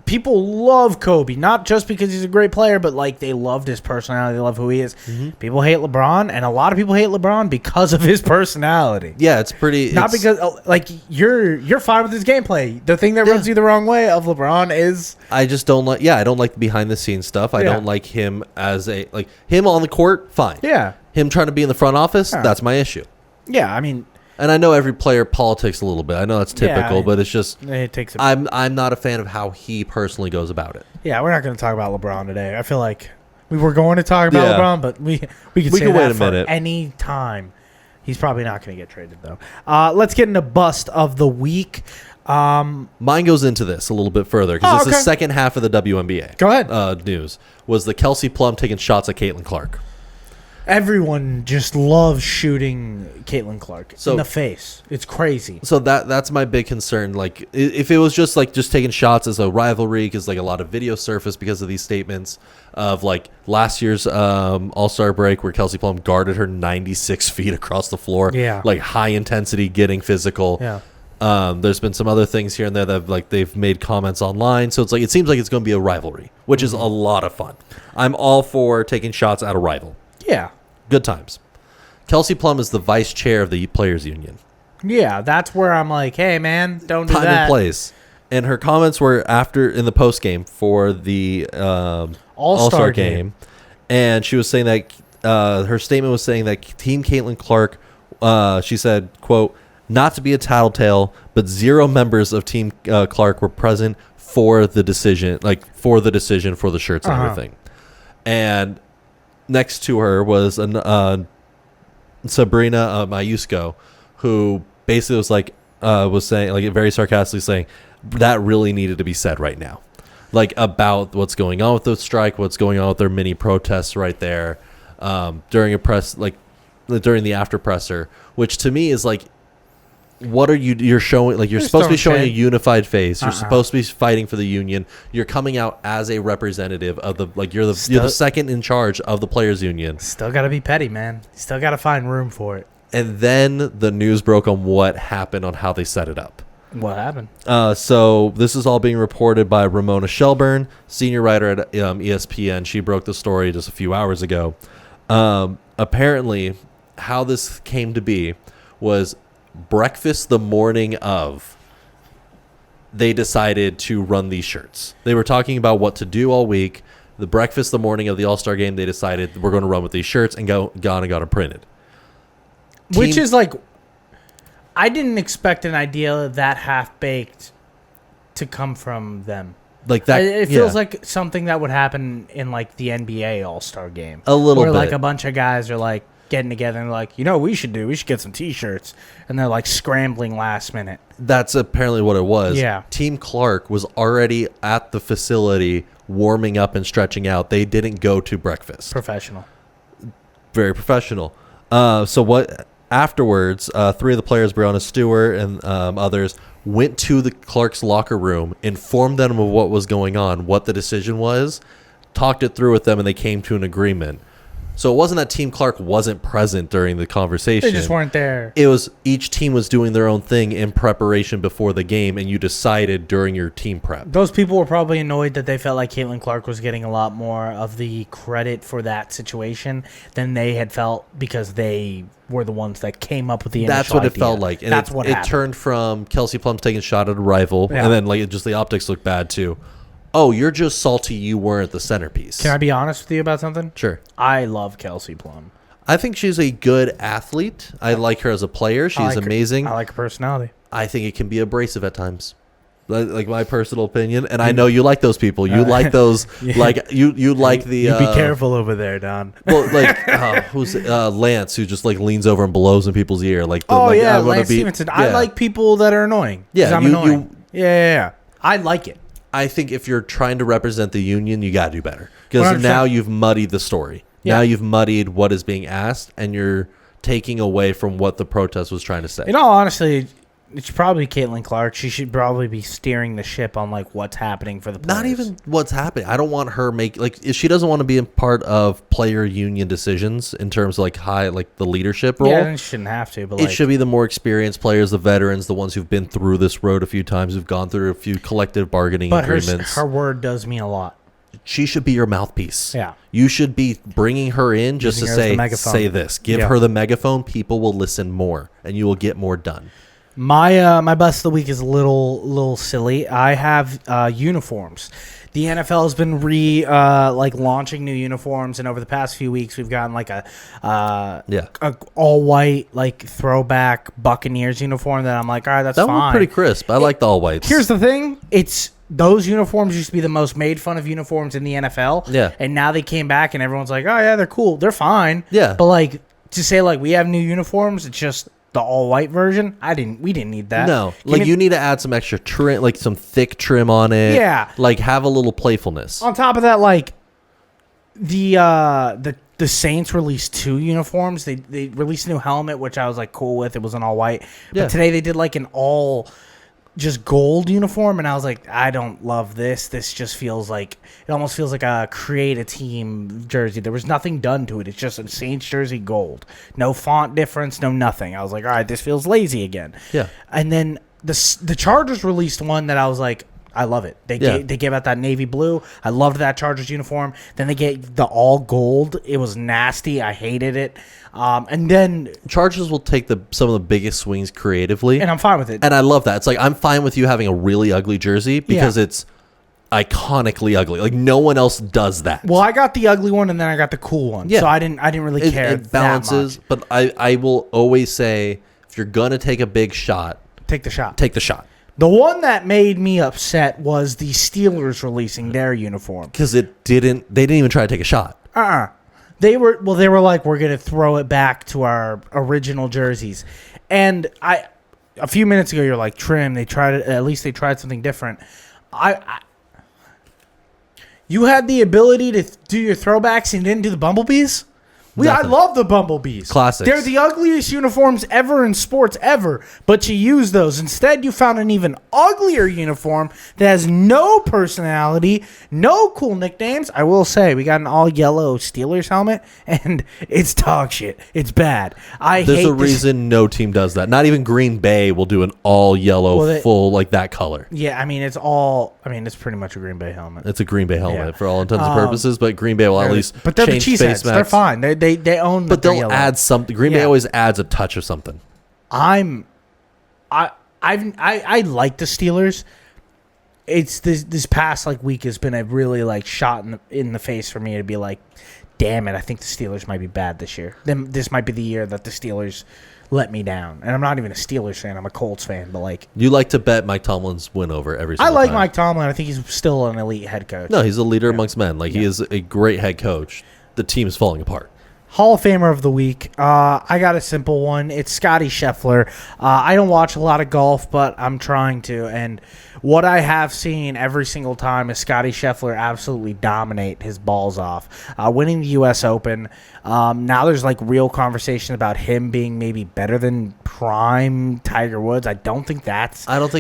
Speaker 1: People love Kobe, not just because he's a great player, but like they loved his personality, they love who he is. Mm-hmm. People hate LeBron, and a lot of people hate LeBron because of his personality.
Speaker 2: Yeah, it's pretty.
Speaker 1: Not because like you're fine with his gameplay. The thing that rubs you the wrong way of LeBron is
Speaker 2: I just don't like. Yeah, I don't like the behind the scenes stuff. I don't like him as him on the court. Fine.
Speaker 1: Yeah.
Speaker 2: Him trying to be in the front office. That's my issue.
Speaker 1: Yeah, I mean.
Speaker 2: And I know every player politics a little bit. I know that's typical, but it's just
Speaker 1: it takes.
Speaker 2: I'm not a fan of how he personally goes about it.
Speaker 1: Yeah, we're not going to talk about LeBron today. I feel like we were going to talk about LeBron, but we can say
Speaker 2: wait
Speaker 1: that
Speaker 2: a
Speaker 1: for
Speaker 2: minute.
Speaker 1: any time. He's probably not going to get traded though. Let's get into bust of the week.
Speaker 2: Mine goes into this a little bit further because it's the second half of the WNBA.
Speaker 1: Go ahead.
Speaker 2: News was the Kelsey Plum taking shots at Caitlin Clark.
Speaker 1: Everyone just loves shooting Caitlin Clark in the face. It's crazy.
Speaker 2: So that's my big concern. Like, if it was just taking shots as a rivalry, because like a lot of video surfaced because of these statements of like last year's All-Star break where Kelsey Plum guarded her 96 feet across the floor.
Speaker 1: Yeah,
Speaker 2: like high intensity, getting physical.
Speaker 1: Yeah.
Speaker 2: There's been some other things here and there that they've made comments online. So it's like it seems like it's going to be a rivalry, which is a lot of fun. I'm all for taking shots at a rival.
Speaker 1: Yeah.
Speaker 2: Good times. Kelsey Plum is the vice chair of the Players Union.
Speaker 1: Yeah, that's where I'm like, hey, man, don't do that.
Speaker 2: Time and place. And her comments were in the post game for the All-Star game. And she was saying that her statement was saying that Team Caitlin Clark, she said, quote, not to be a tattletale, but 0 members of Team Clark were present for the decision, for the shirts and everything. And next to her was Sabrina Mayusko, who basically was saying, very sarcastically saying, that really needed to be said right now. About what's going on with the strike, what's going on with their mini protests right there during the after presser, which to me is what are you're showing? You're supposed to be showing a unified face. You're supposed to be fighting for the union. You're coming out as a representative of you're the second in charge of the players union.
Speaker 1: Still got to be petty, man. Still got to find room for it.
Speaker 2: And then the news broke on what happened, on how they set it up.
Speaker 1: What happened?
Speaker 2: So this is all being reported by Ramona Shelburne, senior writer at ESPN. She broke the story just a few hours ago. Apparently, how this came to be was breakfast the morning of, they decided to run these shirts. They were talking about what to do all week. The breakfast the morning of the All-Star game, they decided we're going to run with these shirts and got them printed.
Speaker 1: Which is I didn't expect an idea that half-baked to come from them.
Speaker 2: Like that,
Speaker 1: it feels like something that would happen in the NBA All-Star game.
Speaker 2: A little bit.
Speaker 1: Where a bunch of guys are getting together and what we should do? We should get some T-shirts. And they're scrambling last minute.
Speaker 2: That's apparently what it was.
Speaker 1: Yeah. Team
Speaker 2: Clark was already at the facility warming up and stretching out. They didn't go to breakfast.
Speaker 1: Professional.
Speaker 2: Very professional. So what afterwards, 3 of the players, Breonna Stewart and others, went to the Clark's locker room, informed them of what was going on, what the decision was, talked it through with them, and they came to an agreement. So it wasn't that Team Clark wasn't present during the conversation.
Speaker 1: They just weren't there.
Speaker 2: It was each team was doing their own thing in preparation before the game, and you decided during your team prep.
Speaker 1: Those people were probably annoyed that they felt like Caitlin Clark was getting a lot more of the credit for that situation than they had felt because they were the ones that came up with the initial
Speaker 2: That's what
Speaker 1: idea.
Speaker 2: it felt like. And
Speaker 1: that's what
Speaker 2: it
Speaker 1: happened.
Speaker 2: turned from Kelsey Plum's taking a shot at a rival,
Speaker 1: Yeah.
Speaker 2: and then like just the optics looked bad too. Oh, you're just salty you weren't the centerpiece.
Speaker 1: Can I be honest with you about something?
Speaker 2: Sure.
Speaker 1: I love Kelsey Plum.
Speaker 2: I think she's a good athlete. I like her as a player. She's amazing.
Speaker 1: I like her personality.
Speaker 2: I think it can be abrasive at times. Like my personal opinion. And I know you like those people. You like those. Yeah. Like you like the.
Speaker 1: You be careful over there, Don.
Speaker 2: Well, like who's Lance, who just like leans over and blows in people's ear. Like
Speaker 1: Lance Stevenson. Yeah. I like people that are annoying.
Speaker 2: Yeah,
Speaker 1: I'm annoying. Yeah. I like it.
Speaker 2: I think if you're trying to represent the union, you got to do better. Because now you've muddied the story. Yeah. Now you've muddied what is being asked, and you're taking away from what the protest was trying to say.
Speaker 1: In all honesty, it's probably Caitlin Clark. She should probably be steering the ship on like what's happening for the players.
Speaker 2: Not even what's happening. I don't want her if she doesn't want to be a part of player union decisions in terms of the leadership role.
Speaker 1: Yeah, then she shouldn't have to. But
Speaker 2: it should be the more experienced players, the veterans, the ones who've been through this road a few times, who've gone through a few collective bargaining agreements.
Speaker 1: Her word does mean a lot.
Speaker 2: She should be your mouthpiece.
Speaker 1: Yeah.
Speaker 2: You should be bringing her in just to say this. Give her the megaphone. People will listen more, and you will get more done.
Speaker 1: My bust of the week is a little silly. I have uniforms. The NFL has been launching new uniforms, and over the past few weeks, we've gotten like a all white throwback Buccaneers uniform that I'm like, all right, that's fine. That
Speaker 2: one pretty crisp. I like the all whites.
Speaker 1: Here's the thing: those uniforms used to be the most made fun of uniforms in the NFL.
Speaker 2: Yeah, and
Speaker 1: now they came back, and everyone's like, oh yeah, they're cool, they're fine.
Speaker 2: Yeah,
Speaker 1: but to say we have new uniforms, it's just the all-white version. We didn't need that.
Speaker 2: No. You need to add some extra trim, some thick trim on it.
Speaker 1: Yeah.
Speaker 2: Have a little playfulness.
Speaker 1: On top of that, the Saints released 2 uniforms. They released a new helmet, which I was cool with. It was an all-white. But today they did an all just gold uniform, and I was like, I don't love this. This just feels it almost feels like a create a team jersey. There was nothing done to it. It's just a Saints jersey gold. No font difference, no nothing. I was like, all right, this feels lazy again.
Speaker 2: Yeah.
Speaker 1: And then the Chargers released one that I was like, I love it. They gave out that navy blue. I loved that Chargers uniform. Then they gave the all gold. It was nasty. I hated it. And then
Speaker 2: Chargers will take some of the biggest swings creatively,
Speaker 1: and I'm fine with it.
Speaker 2: And I love that. It's I'm fine with you having a really ugly jersey because it's iconically ugly. No one else does that.
Speaker 1: Well, I got the ugly one, and then I got the cool one. Yeah. So I didn't really care.
Speaker 2: It balances, that much. But I will always say, if you're gonna take a big shot,
Speaker 1: take the shot.
Speaker 2: Take the shot.
Speaker 1: The one that made me upset was the Steelers releasing their uniform
Speaker 2: because they didn't even try to take a shot.
Speaker 1: They were like, we're gonna throw it back to our original jerseys, and a few minutes ago you're like, trim. They tried it. At least they tried something different. You had the ability to do your throwbacks and didn't do the bumblebees. I love the bumblebees.
Speaker 2: Classics.
Speaker 1: They're the ugliest uniforms ever in sports ever, but you use those. Instead, you found an even uglier uniform that has no personality, no cool nicknames. I will say, we got an all-yellow Steelers helmet, and it's dog shit. It's bad.
Speaker 2: There's a reason no team does that. Not even Green Bay will do an all-yellow full that color.
Speaker 1: Yeah, it's pretty much a Green Bay helmet.
Speaker 2: It's a Green Bay helmet for all intents and purposes, but Green Bay will at least
Speaker 1: but they're
Speaker 2: change
Speaker 1: the cheeseheads. They're fine. They own,
Speaker 2: but they'll add something. Green Bay always adds a touch of something.
Speaker 1: I like the Steelers. It's this past week has been a really shot in the face for me to be like, damn it, I think the Steelers might be bad this year. Then this might be the year that the Steelers let me down. And I'm not even a Steelers fan. I'm a Colts fan. But
Speaker 2: you like to bet Mike Tomlin's win over every single time.
Speaker 1: Mike Tomlin. I think he's still an elite head coach.
Speaker 2: No, he's a leader amongst men. He is a great head coach. The team is falling apart.
Speaker 1: Hall of Famer of the week. I got a simple one. It's Scottie Scheffler. I don't watch a lot of golf, but I'm trying to. And what I have seen every single time is Scottie Scheffler absolutely dominate his balls off. Winning the U.S. Open. Now there's like real conversation about him being maybe better than prime Tiger Woods. I don't think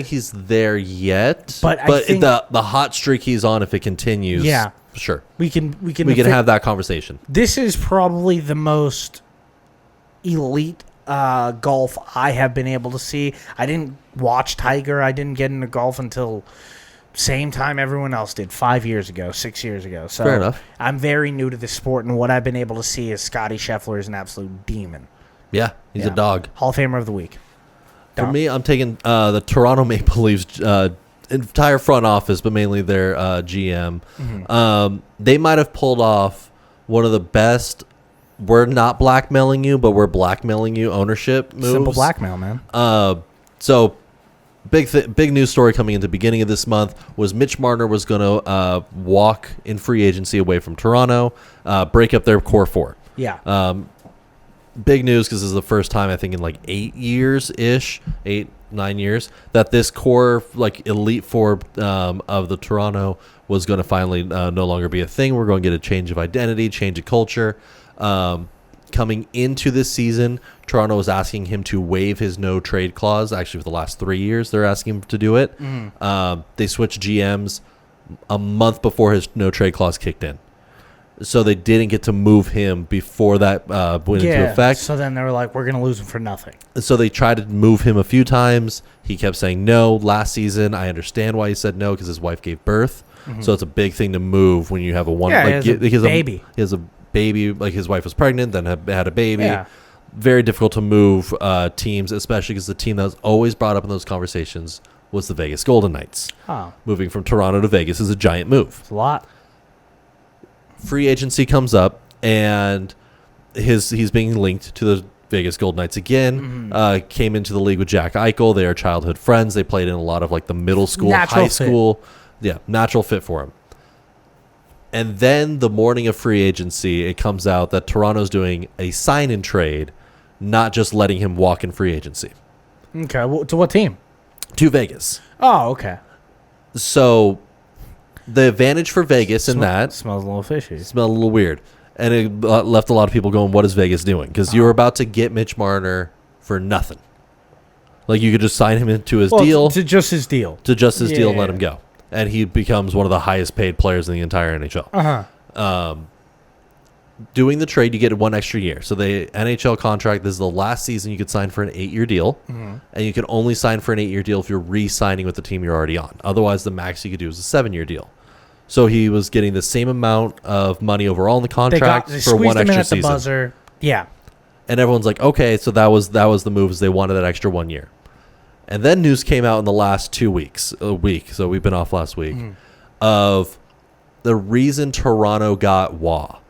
Speaker 2: he's there yet.
Speaker 1: But I think
Speaker 2: the hot streak he's on, if it continues,
Speaker 1: yeah.
Speaker 2: Sure.
Speaker 1: We can
Speaker 2: have that conversation.
Speaker 1: This is probably the most elite golf I have been able to see. I didn't watch Tiger. I didn't get into golf until same time everyone else did, 5 years ago, 6 years ago. So
Speaker 2: fair enough.
Speaker 1: I'm very new to this sport, and what I've been able to see is Scottie Scheffler is an absolute demon.
Speaker 2: Yeah, he's a dog.
Speaker 1: Hall of Famer of the week.
Speaker 2: For me, I'm taking the Toronto Maple Leafs entire front office, but mainly their GM. Mm-hmm. They might have pulled off one of the best. We're not blackmailing you, but we're blackmailing you ownership moves.
Speaker 1: Simple blackmail, man.
Speaker 2: So big news story coming into the beginning of this month was Mitch Marner was going to walk in free agency away from Toronto, break up their core four.
Speaker 1: Yeah.
Speaker 2: Big news because this is the first time I think in like 8 years-ish, 8-9 years, that this core like elite four of the Toronto was going to finally no longer be a thing. We're going to get a change of identity, change of culture. Coming into this season, Toronto was asking him to waive his no trade clause. Actually, for the last 3 years, they're asking him to do it. They switched GMs a month before his no trade clause kicked in. So they didn't get to move him before that went into effect.
Speaker 1: So then they were like, we're going to lose him for nothing.
Speaker 2: So they tried to move him a few times. He kept saying no. Last season, I understand why he said no because his wife gave birth. Mm-hmm. So it's a big thing to move when you have a one.
Speaker 1: Yeah, like, he has a baby.
Speaker 2: He has a baby. Like his wife was pregnant, then had a baby.
Speaker 1: Yeah.
Speaker 2: Very difficult to move teams, especially because the team that was always brought up in those conversations was the Vegas Golden Knights.
Speaker 1: Oh.
Speaker 2: Moving from Toronto to Vegas is a giant move.
Speaker 1: It's a lot.
Speaker 2: Free agency comes up, and he's being linked to the Vegas Golden Knights again. Mm-hmm. Came into the league with Jack Eichel. They are childhood friends. They played in a lot of like the middle school, high school. Yeah, natural fit for him. And then the morning of free agency, it comes out that Toronto's doing a sign-in trade, not just letting him walk in free agency.
Speaker 1: Okay, well, to what team?
Speaker 2: To Vegas.
Speaker 1: Oh, okay.
Speaker 2: So the advantage for Vegas in that
Speaker 1: smells a little fishy.
Speaker 2: Smelled a little weird, and it left a lot of people going, "What is Vegas doing?" Because you were about to get Mitch Marner for nothing. Like you could just sign him into his deal,
Speaker 1: to just his deal,
Speaker 2: and let him go, and he becomes one of the highest paid players in the entire NHL. Doing the trade, you get 1 extra year. So the NHL contract, this is the last season you could sign for an 8-year deal, and you can only sign for an 8-year deal if you're re-signing with the team you're already on. Otherwise, the max you could do is a 7-year deal. So he was getting the same amount of money overall in the contract for 1 extra season.
Speaker 1: The buzzer. Yeah.
Speaker 2: And everyone's like, okay, so that was the move, is they wanted that extra 1 year. And then news came out in the last 2 weeks, so we've been off last week, of the reason Toronto got Waugh.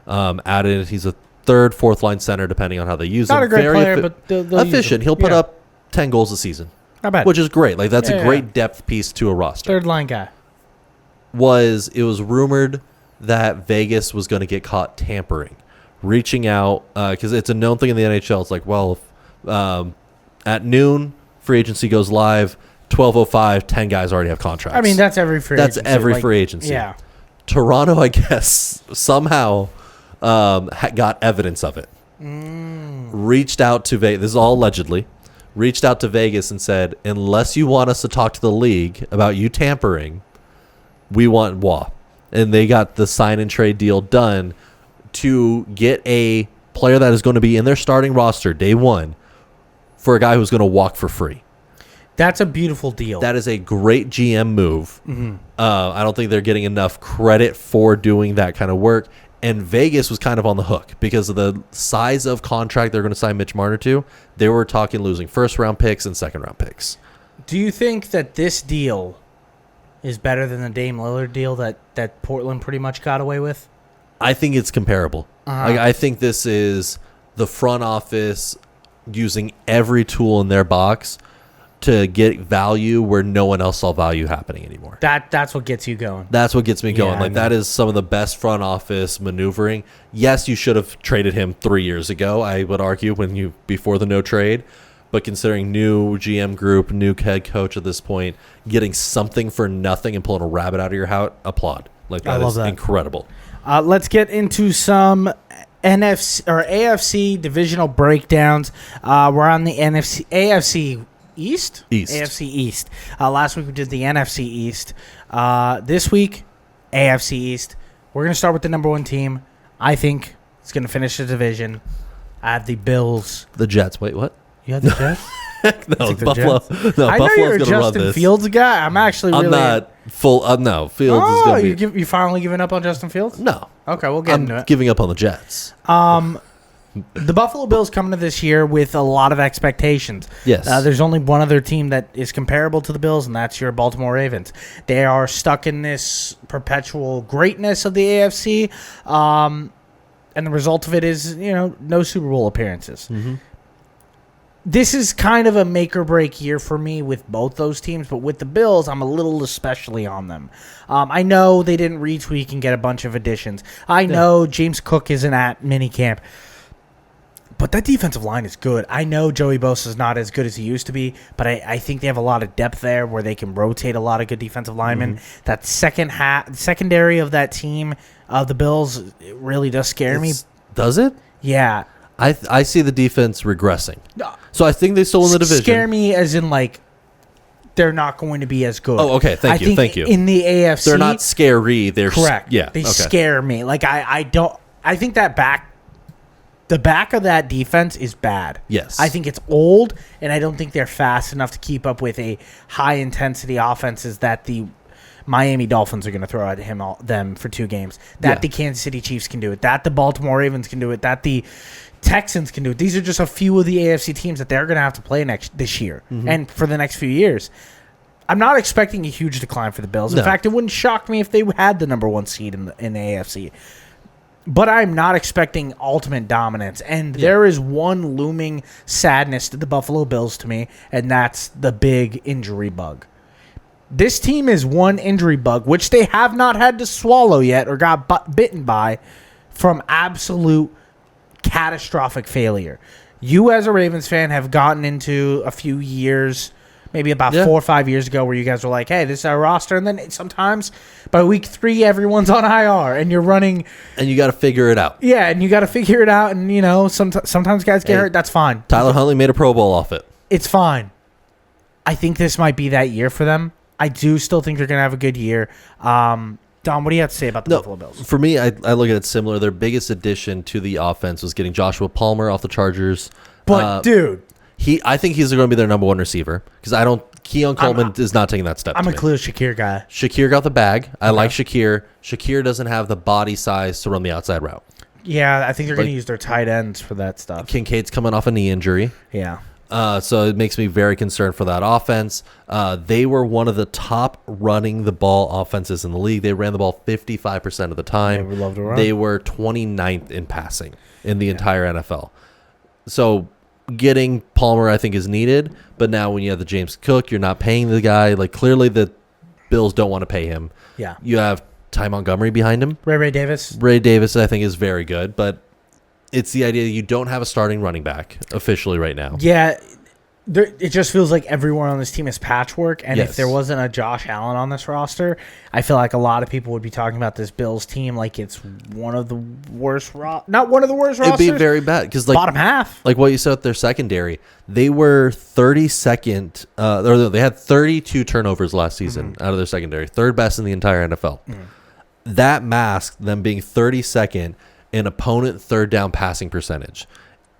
Speaker 2: Added, he's a third, fourth line center, depending on how they use him.
Speaker 1: Not a great player, but they'll
Speaker 2: efficient. He'll put up 10 goals a season.
Speaker 1: Not bad.
Speaker 2: Which is great. Like that's a great depth piece to a roster.
Speaker 1: Third line guy.
Speaker 2: It was rumored that Vegas was going to get caught tampering, reaching out because it's a known thing in the NHL. It's like, well, at noon, free agency goes live. 12:05, 10 guys already have contracts.
Speaker 1: I mean, that's every free agency.
Speaker 2: That's every free agency.
Speaker 1: Yeah.
Speaker 2: Toronto, I guess, somehow got evidence of it. Reached out to Vegas. This is all allegedly. Reached out to Vegas and said, unless you want us to talk to the league about you tampering, we want Waugh. And they got the sign and trade deal done to get a player that is going to be in their starting roster day one for a guy who's going to walk for free.
Speaker 1: That's a beautiful deal.
Speaker 2: That is a great GM move. I don't think they're getting enough credit for doing that kind of work. And Vegas was kind of on the hook because of the size of contract they're going to sign Mitch Marner to. They were talking losing first-round picks and second-round picks.
Speaker 1: Do you think that this deal is better than the Dame Lillard deal that Portland pretty much got away with?
Speaker 2: I think it's comparable. I think this is the front office using every tool in their box to get value where no one else saw value happening anymore.
Speaker 1: That's what gets you going.
Speaker 2: That's what gets me going.
Speaker 1: Yeah,
Speaker 2: that is some of the best front office maneuvering. Yes, you should have traded him 3 years ago, I would argue, before the no trade. But considering new GM group, new head coach at this point, getting something for nothing and pulling a rabbit out of your hat, applaud. That is incredible.
Speaker 1: Let's get into some NFC or AFC divisional breakdowns. We're on the AFC East? AFC East. Last week we did the NFC East. This week, AFC East. We're going to start with the number one team. I think it's going to finish the division. I have the Bills.
Speaker 2: The Jets. Wait, what?
Speaker 1: You had the Jets?
Speaker 2: No, Buffalo. No,
Speaker 1: I know you're a Justin Fields guy. I'm
Speaker 2: not full. No, Fields is going to be.
Speaker 1: You finally giving up on Justin Fields?
Speaker 2: No.
Speaker 1: Okay, we'll get into it.
Speaker 2: Giving up on the Jets.
Speaker 1: The Buffalo Bills come into this year with a lot of expectations.
Speaker 2: Yes.
Speaker 1: There's only one other team that is comparable to the Bills, and that's your Baltimore Ravens. They are stuck in this perpetual greatness of the AFC, and the result of it is, no Super Bowl appearances.
Speaker 2: Mm-hmm.
Speaker 1: This is kind of a make-or-break year for me with both those teams, but with the Bills, I'm a little especially on them. I know they didn't retweak and get a bunch of additions. I know James Cook isn't at minicamp. But that defensive line is good. I know Joey Bosa is not as good as he used to be, but I think they have a lot of depth there where they can rotate a lot of good defensive linemen. Mm-hmm. That secondary of that team, the Bills, it really does scare me.
Speaker 2: Does it?
Speaker 1: Yeah.
Speaker 2: I see the defense regressing. So I think they still win the division.
Speaker 1: Scare me as in, they're not going to be as good.
Speaker 2: Oh, okay. Thank you.
Speaker 1: In the AFC,
Speaker 2: they're not scary. They're
Speaker 1: correct. They scare me. I think the back of that defense is bad.
Speaker 2: Yes.
Speaker 1: I think it's old, and I don't think they're fast enough to keep up with a high-intensity offenses that the Miami Dolphins are going to throw at them for 2 games. That the Kansas City Chiefs can do it. That the Baltimore Ravens can do it. That the Texans can do it. These are just a few of the AFC teams that they're going to have to play this year and for the next few years. I'm not expecting a huge decline for the Bills. In fact, it wouldn't shock me if they had the number 1 seed in the AFC. But I'm not expecting ultimate dominance. And there is one looming sadness to the Buffalo Bills to me, and that's the big injury bug. This team is one injury bug, which they have not had to swallow yet or got bitten by, from absolute catastrophic failure. You, as a Ravens fan, have gotten into a few years, maybe about 4 or 5 years ago, where you guys were like, hey, this is our roster. And then sometimes by week 3, everyone's on IR and you're running.
Speaker 2: And you got to figure it out.
Speaker 1: Yeah, and you got to figure it out. And, sometimes guys get hurt. That's fine.
Speaker 2: Tyler Huntley made a Pro Bowl off it.
Speaker 1: It's fine. I think this might be that year for them. I do still think they're going to have a good year. Dom, what do you have to say about the Buffalo Bills?
Speaker 2: For me, I look at it similar. Their biggest addition to the offense was getting Joshua Palmer off the Chargers.
Speaker 1: But, dude.
Speaker 2: I think he's going to be their number 1 receiver because Keon Coleman is not taking that step.
Speaker 1: I'm a clear Shakir guy.
Speaker 2: Shakir got the bag. I like Shakir. Shakir doesn't have the body size to run the outside route.
Speaker 1: Yeah, I think they're going to use their tight ends for that stuff.
Speaker 2: Kincaid's coming off a knee injury.
Speaker 1: Yeah.
Speaker 2: So it makes me very concerned for that offense. They were one of the top running the ball offenses in the league. They ran the ball 55% of the time.
Speaker 1: They love to run.
Speaker 2: They were 29th in passing in the entire NFL. So getting Palmer, I think, is needed. But now when you have the James Cook, you're not paying the guy. Clearly the Bills don't want to pay him.
Speaker 1: Yeah.
Speaker 2: You have Ty Montgomery behind him.
Speaker 1: Ray Davis.
Speaker 2: Ray Davis, I think, is very good. But it's the idea that you don't have a starting running back officially right now.
Speaker 1: Yeah. It just feels like everyone on this team is patchwork, and if there wasn't a Josh Allen on this roster, I feel like a lot of people would be talking about this Bills team like it's one of the worst not one of the worst rosters.
Speaker 2: It'd be very bad because
Speaker 1: bottom half.
Speaker 2: Like what you said with their secondary, they were 32nd. Or they had 32 turnovers last season out of their secondary, 3rd best in the entire NFL. That masked them being 32nd in opponent 3rd down passing percentage.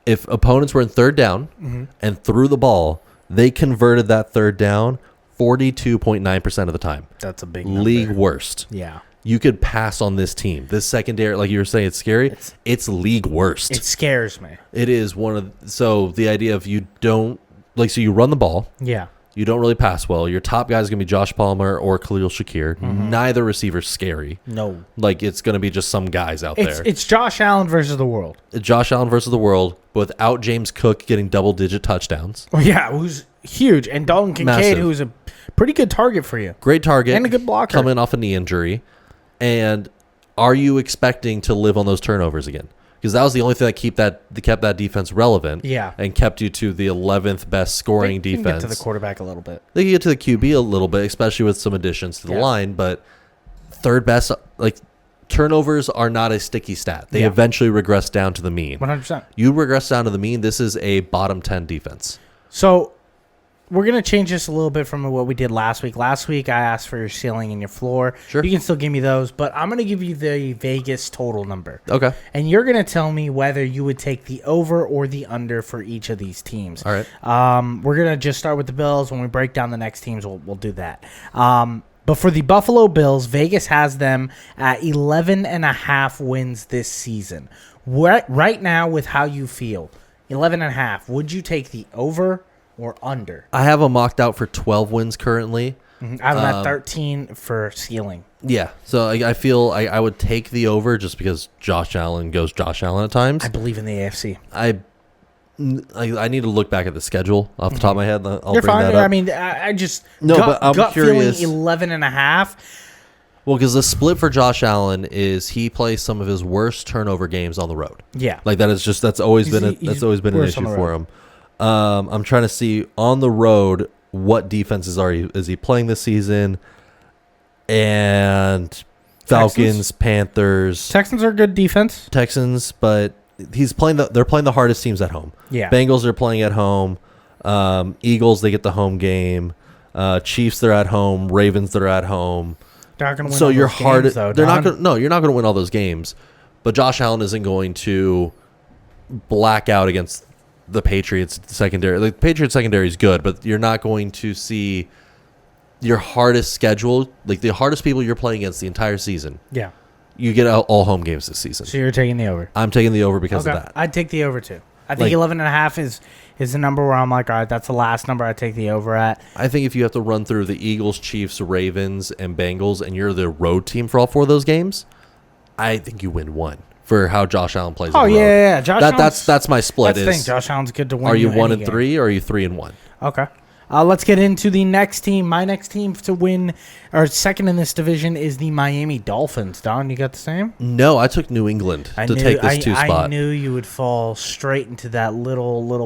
Speaker 2: If opponents were in 3rd down and threw the ball, they converted that 3rd down 42.9% of the time.
Speaker 1: That's a big number.
Speaker 2: League worst.
Speaker 1: Yeah.
Speaker 2: You could pass on this team. This secondary, like you were saying, it's scary. It's league worst.
Speaker 1: It scares me.
Speaker 2: It is so the idea of you don't, so you run the ball.
Speaker 1: Yeah.
Speaker 2: You don't really pass well. Your top guy is going to be Josh Palmer or Khalil Shakir. Neither receiver's scary.
Speaker 1: No.
Speaker 2: It's going to be just some guys out there.
Speaker 1: It's Josh Allen versus the world.
Speaker 2: Josh Allen versus the world, but without James Cook getting double-digit touchdowns.
Speaker 1: Well, yeah, huge. And Dalton Kincaid, who's a pretty good target for you.
Speaker 2: Great target.
Speaker 1: And a good blocker.
Speaker 2: Coming off a knee injury. And are you expecting to live on those turnovers again? Because that was the only thing that kept that defense relevant.
Speaker 1: Yeah.
Speaker 2: And kept you to the 11th best scoring defense. They can
Speaker 1: get to the quarterback a little bit.
Speaker 2: They can get to the QB a little bit, especially with some additions to the line. But third best, like, turnovers are not a sticky stat. They eventually regress down to the mean.
Speaker 1: 100%.
Speaker 2: You regress down to the mean. This is a bottom 10 defense.
Speaker 1: So we're going to change this a little bit from what we did last week. Last week, I asked for your ceiling and your floor.
Speaker 2: Sure.
Speaker 1: You can still give me those, but I'm going to give you the Vegas total number.
Speaker 2: Okay.
Speaker 1: And you're going to tell me whether you would take the over or the under for each of these teams.
Speaker 2: All right.
Speaker 1: We're going to just start with the Bills. When we break down the next teams, we'll do that. But for the Buffalo Bills, Vegas has them at 11.5 wins this season. Right now, with how you feel, 11.5, would you take the over or under?
Speaker 2: I have them mocked out for 12 wins currently.
Speaker 1: Mm-hmm. I have them at 13 for ceiling.
Speaker 2: Yeah, so I feel I would take the over just because Josh Allen goes Josh Allen at times.
Speaker 1: I believe in the AFC.
Speaker 2: I need to look back at the schedule off the top of my head. I'll
Speaker 1: You're
Speaker 2: bring
Speaker 1: fine.
Speaker 2: that up.
Speaker 1: I mean, I just
Speaker 2: but I'm curious.
Speaker 1: Feeling 11.5.
Speaker 2: Well, because the split for Josh Allen is he plays some of his worst turnover games on the road.
Speaker 1: Yeah,
Speaker 2: like that's always been an issue for him. I'm trying to see on the road what defenses is he playing this season, and Falcons, Panthers,
Speaker 1: Texans are good defense.
Speaker 2: Texans, but they're playing the hardest teams at home.
Speaker 1: Yeah,
Speaker 2: Bengals are playing at home. Eagles, they get the home game. Chiefs, they're at home. Ravens, they're at home.
Speaker 1: They're not going to win.
Speaker 2: So you're hard.
Speaker 1: Games, though,
Speaker 2: they're not going. No, you're not going to win all those games. But Josh Allen isn't going to black out against the Patriots secondary. The Patriots secondary is good, but you're not going to see your hardest schedule, like the hardest people you're playing against the entire season.
Speaker 1: Yeah,
Speaker 2: you get all home games this season.
Speaker 1: So you're taking the over.
Speaker 2: I'm taking the over because of that.
Speaker 1: I'd take the over too. I think 11.5 is the number where I'm like, all right, that's the last number I take the over at.
Speaker 2: I think if you have to run through the Eagles, Chiefs, Ravens, and Bengals, and you're the road team for all four of those games, I think you win one for how Josh Allen plays.
Speaker 1: Oh, yeah.
Speaker 2: That's my split.
Speaker 1: That's the thing. Josh Allen's good to win.
Speaker 2: Are you 1-3 or are you 3-1?
Speaker 1: Okay. Let's get into the next team. My next team to win, or second in this division, is the Miami Dolphins. Don, you got the same?
Speaker 2: No, I took New England to take this spot.
Speaker 1: I knew you would fall straight into that little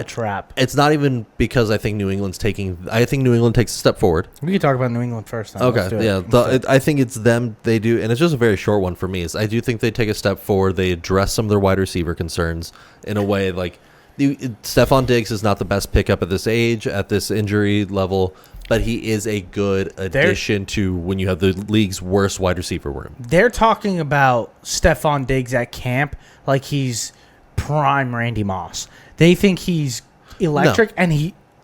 Speaker 1: trap.
Speaker 2: It's not even because I think New England's taking. I think New England takes a step forward.
Speaker 1: We can talk about New England first. Then.
Speaker 2: Okay, yeah. I think it's them. They do, and it's just a very short one for me. Is I do think they take a step forward. They address some of their wide receiver concerns in a way like. Stephon Diggs is not the best pickup at this age, at this injury level, but he is a good addition to when you have the league's worst wide receiver room.
Speaker 1: They're talking about Stephon Diggs at camp like he's prime Randy Moss. They think he's electric, and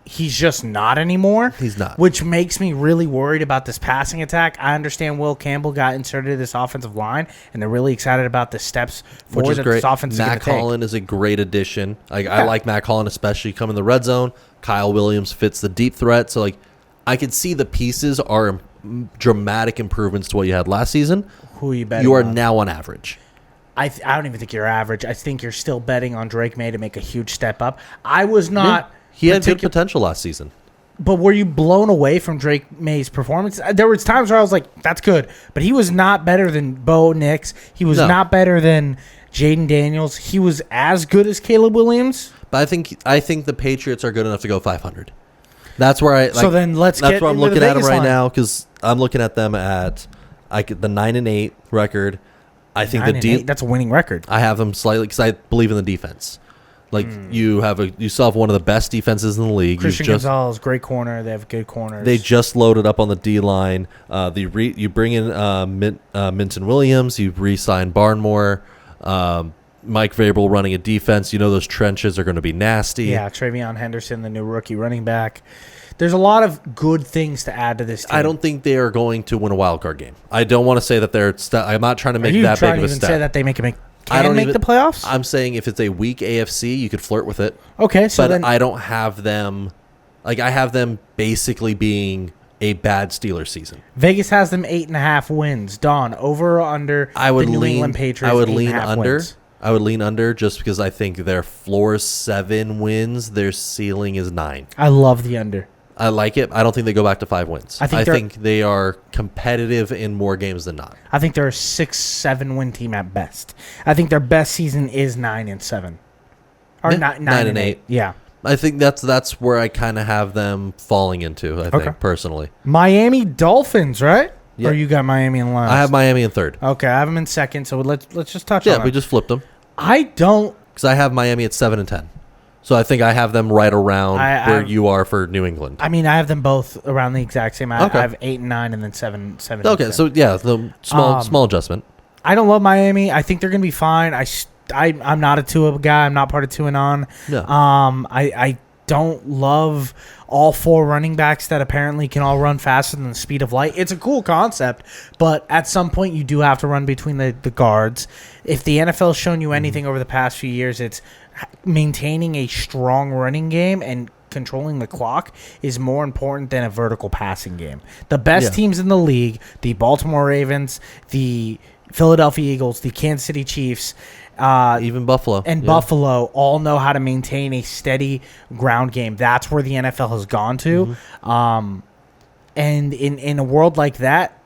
Speaker 1: he's just not anymore.
Speaker 2: He's not.
Speaker 1: Which makes me really worried about this passing attack. I understand Will Campbell got inserted in this offensive line, and they're really excited about the steps forward that this offense is going to take.
Speaker 2: Matt Collin is a great addition. I like Matt Collin, especially coming in the red zone. Kyle Williams fits the deep threat. So, I could see the pieces are dramatic improvements to what you had last season.
Speaker 1: Who are you betting
Speaker 2: You are
Speaker 1: on?
Speaker 2: now on average.
Speaker 1: I don't even think you're average. I think you're still betting on Drake May to make a huge step up. I was not...
Speaker 2: He had good potential last season.
Speaker 1: But were you blown away from Drake May's performance? There was times where I was like, that's good. But he was not better than Bo Nix. He was not better than Jaden Daniels. He was as good as Caleb Williams.
Speaker 2: But I think the Patriots are good enough to go 500. That's where I...
Speaker 1: so then let's
Speaker 2: that's
Speaker 1: get
Speaker 2: where I'm
Speaker 1: into
Speaker 2: looking
Speaker 1: the
Speaker 2: at them
Speaker 1: Vegas
Speaker 2: right
Speaker 1: line.
Speaker 2: now because I'm looking at them at the 9-8 record. I think
Speaker 1: 9-8, that's a winning record.
Speaker 2: I have them slightly because I believe in the defense. You still have one of the best defenses in the league.
Speaker 1: Christian Gonzalez, great corner. They have good corners.
Speaker 2: They just loaded up on the D line. You bring in Minton Williams. You re-sign Barnmore. Mike Vrabel running a defense. You know those trenches are going to be nasty.
Speaker 1: Yeah, Travion Henderson, the new rookie running back. There's a lot of good things to add to this team.
Speaker 2: I don't think they are going to win a wild card game. I don't want to say that they're. I'm not trying to make that big of a step.
Speaker 1: Say that they make the playoffs?
Speaker 2: I'm saying if it's a weak AFC, you could flirt with it.
Speaker 1: Okay, so then
Speaker 2: I don't have them. I have them basically being a bad Steelers season.
Speaker 1: Vegas has them 8.5 wins. Don, over or under?
Speaker 2: I would
Speaker 1: the New
Speaker 2: lean
Speaker 1: England Patriots.
Speaker 2: I would lean under.
Speaker 1: Wins.
Speaker 2: I would lean under just because I think their floor is 7 wins. Their ceiling is 9.
Speaker 1: I love the under.
Speaker 2: I like it. I don't think they go back to 5 wins.
Speaker 1: I
Speaker 2: think they are competitive in more games than not.
Speaker 1: I think they're a 6-7 win team at best. I think their best season is 9-7. Or 9-8. Yeah.
Speaker 2: I think that's where I kind of have them falling into, I think, personally.
Speaker 1: Miami Dolphins, right?
Speaker 2: Yeah.
Speaker 1: Or you got Miami in last?
Speaker 2: I have Miami in third.
Speaker 1: Okay, I have them in second, so let's just touch on it.
Speaker 2: Yeah, we just flipped them.
Speaker 1: I don't...
Speaker 2: Because I have Miami at 7 and 10. So I think I have them right around where you are for New England.
Speaker 1: I mean, I have them both around the exact same. I have 8 and 9 and then 7.
Speaker 2: Okay, so yeah, the small adjustment.
Speaker 1: I don't love Miami. I think they're going to be fine. I'm not a Tua guy. I'm not part of Tua and on.
Speaker 2: No.
Speaker 1: I don't love all 4 running backs that apparently can all run faster than the speed of light. It's a cool concept, but at some point you do have to run between the guards. If the NFL's shown you anything over the past few years, it's maintaining a strong running game and controlling the clock is more important than a vertical passing game. The best teams in the league, the Baltimore Ravens, the Philadelphia Eagles, the Kansas City Chiefs,
Speaker 2: even Buffalo
Speaker 1: Buffalo all know how to maintain a steady ground game. That's where the NFL has gone to. And in a world like that,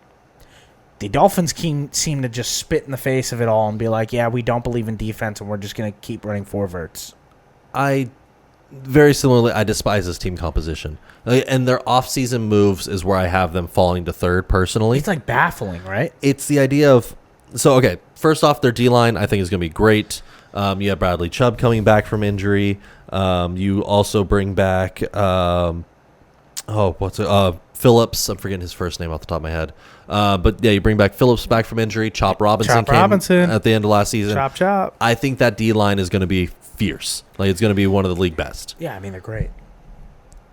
Speaker 1: the Dolphins seem to just spit in the face of it all and be like, yeah, we don't believe in defense and we're just going to keep running 4 verts.
Speaker 2: Very similarly, I despise this team composition. And their offseason moves is where I have them falling to third personally.
Speaker 1: It's like baffling, right?
Speaker 2: It's the idea of... So, okay, first off, their D-line I think is going to be great. You have Bradley Chubb coming back from injury. You also bring back... Phillips. I'm forgetting his first name off the top of my head. But, yeah, you bring back Phillips back from injury. Chop Robinson came at the end of last season.
Speaker 1: Chop.
Speaker 2: I think that D-line is going to be fierce. Like, it's going to be one of the league best.
Speaker 1: Yeah, I mean, they're great.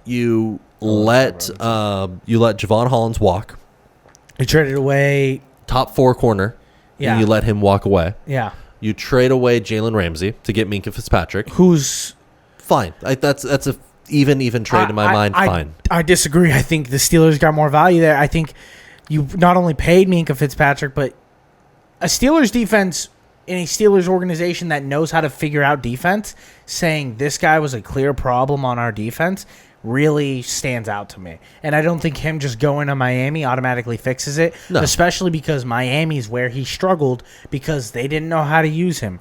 Speaker 2: You let Javon Hollins walk.
Speaker 1: You traded away...
Speaker 2: Top 4 corner.
Speaker 1: Yeah.
Speaker 2: And you let him walk away.
Speaker 1: Yeah.
Speaker 2: You trade away Jalen Ramsey to get Minkah Fitzpatrick.
Speaker 1: Who's...
Speaker 2: Fine. That's a even trade in my mind. Fine.
Speaker 1: I disagree. I think the Steelers got more value there. I think you not only paid Minkah Fitzpatrick, but a Steelers defense in a Steelers organization that knows how to figure out defense, saying this guy was a clear problem on our defense really stands out to me. And I don't think him just going to Miami automatically fixes it, especially because Miami's where he struggled because they didn't know how to use him.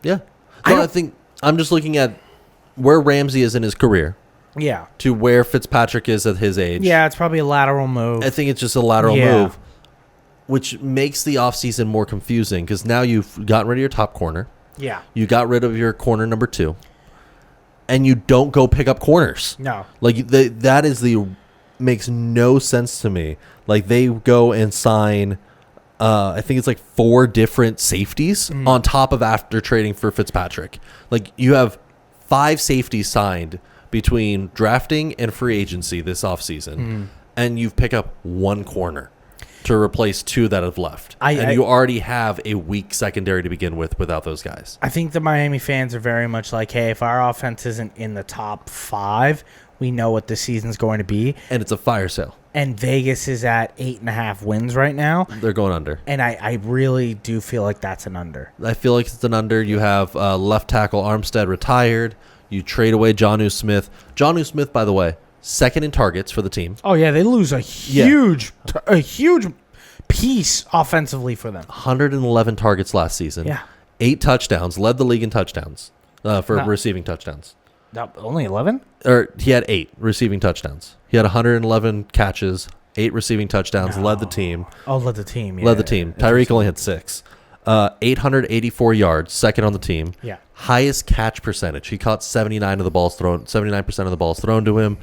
Speaker 2: Yeah. I think I'm just looking at where Ramsey is in his career.
Speaker 1: Yeah.
Speaker 2: To where Fitzpatrick is at his age.
Speaker 1: Yeah, it's probably a lateral move.
Speaker 2: I think it's just a lateral move, which makes the offseason more confusing because now you've gotten rid of your top corner.
Speaker 1: Yeah.
Speaker 2: You got rid of your corner number 2. And you don't go pick up corners.
Speaker 1: No.
Speaker 2: Like, makes no sense to me. Like, they go and sign, I think it's like 4 different safeties on top of after trading for Fitzpatrick. Like, you have 5 safeties signed between drafting and free agency this offseason. And you've picked up 1 corner to replace 2 that have left. You already have a weak secondary to begin with without those guys.
Speaker 1: I think the Miami fans are very much like, hey, if our offense isn't in the top 5, we know what the season's going to be.
Speaker 2: And it's a fire sale.
Speaker 1: And Vegas is at 8.5 wins right now.
Speaker 2: They're going under.
Speaker 1: And I really do feel like that's an under.
Speaker 2: I feel like it's an under. You have left tackle Armstead retired. You trade away Jonnu Smith. Jonnu Smith, by the way, 2nd in targets for the team.
Speaker 1: Oh, yeah, they lose a huge piece offensively for them.
Speaker 2: 111 targets last season.
Speaker 1: Yeah.
Speaker 2: 8 touchdowns. Led the league in touchdowns for receiving touchdowns.
Speaker 1: Only 11?
Speaker 2: Or he had 8 receiving touchdowns. He had 111 catches, 8 receiving touchdowns, led the team.
Speaker 1: Oh, led the team. Yeah,
Speaker 2: led the team. Tyreek only had 6. 884 yards, 2nd on the team.
Speaker 1: Yeah.
Speaker 2: Highest catch percentage. He caught 79% of the balls thrown to him.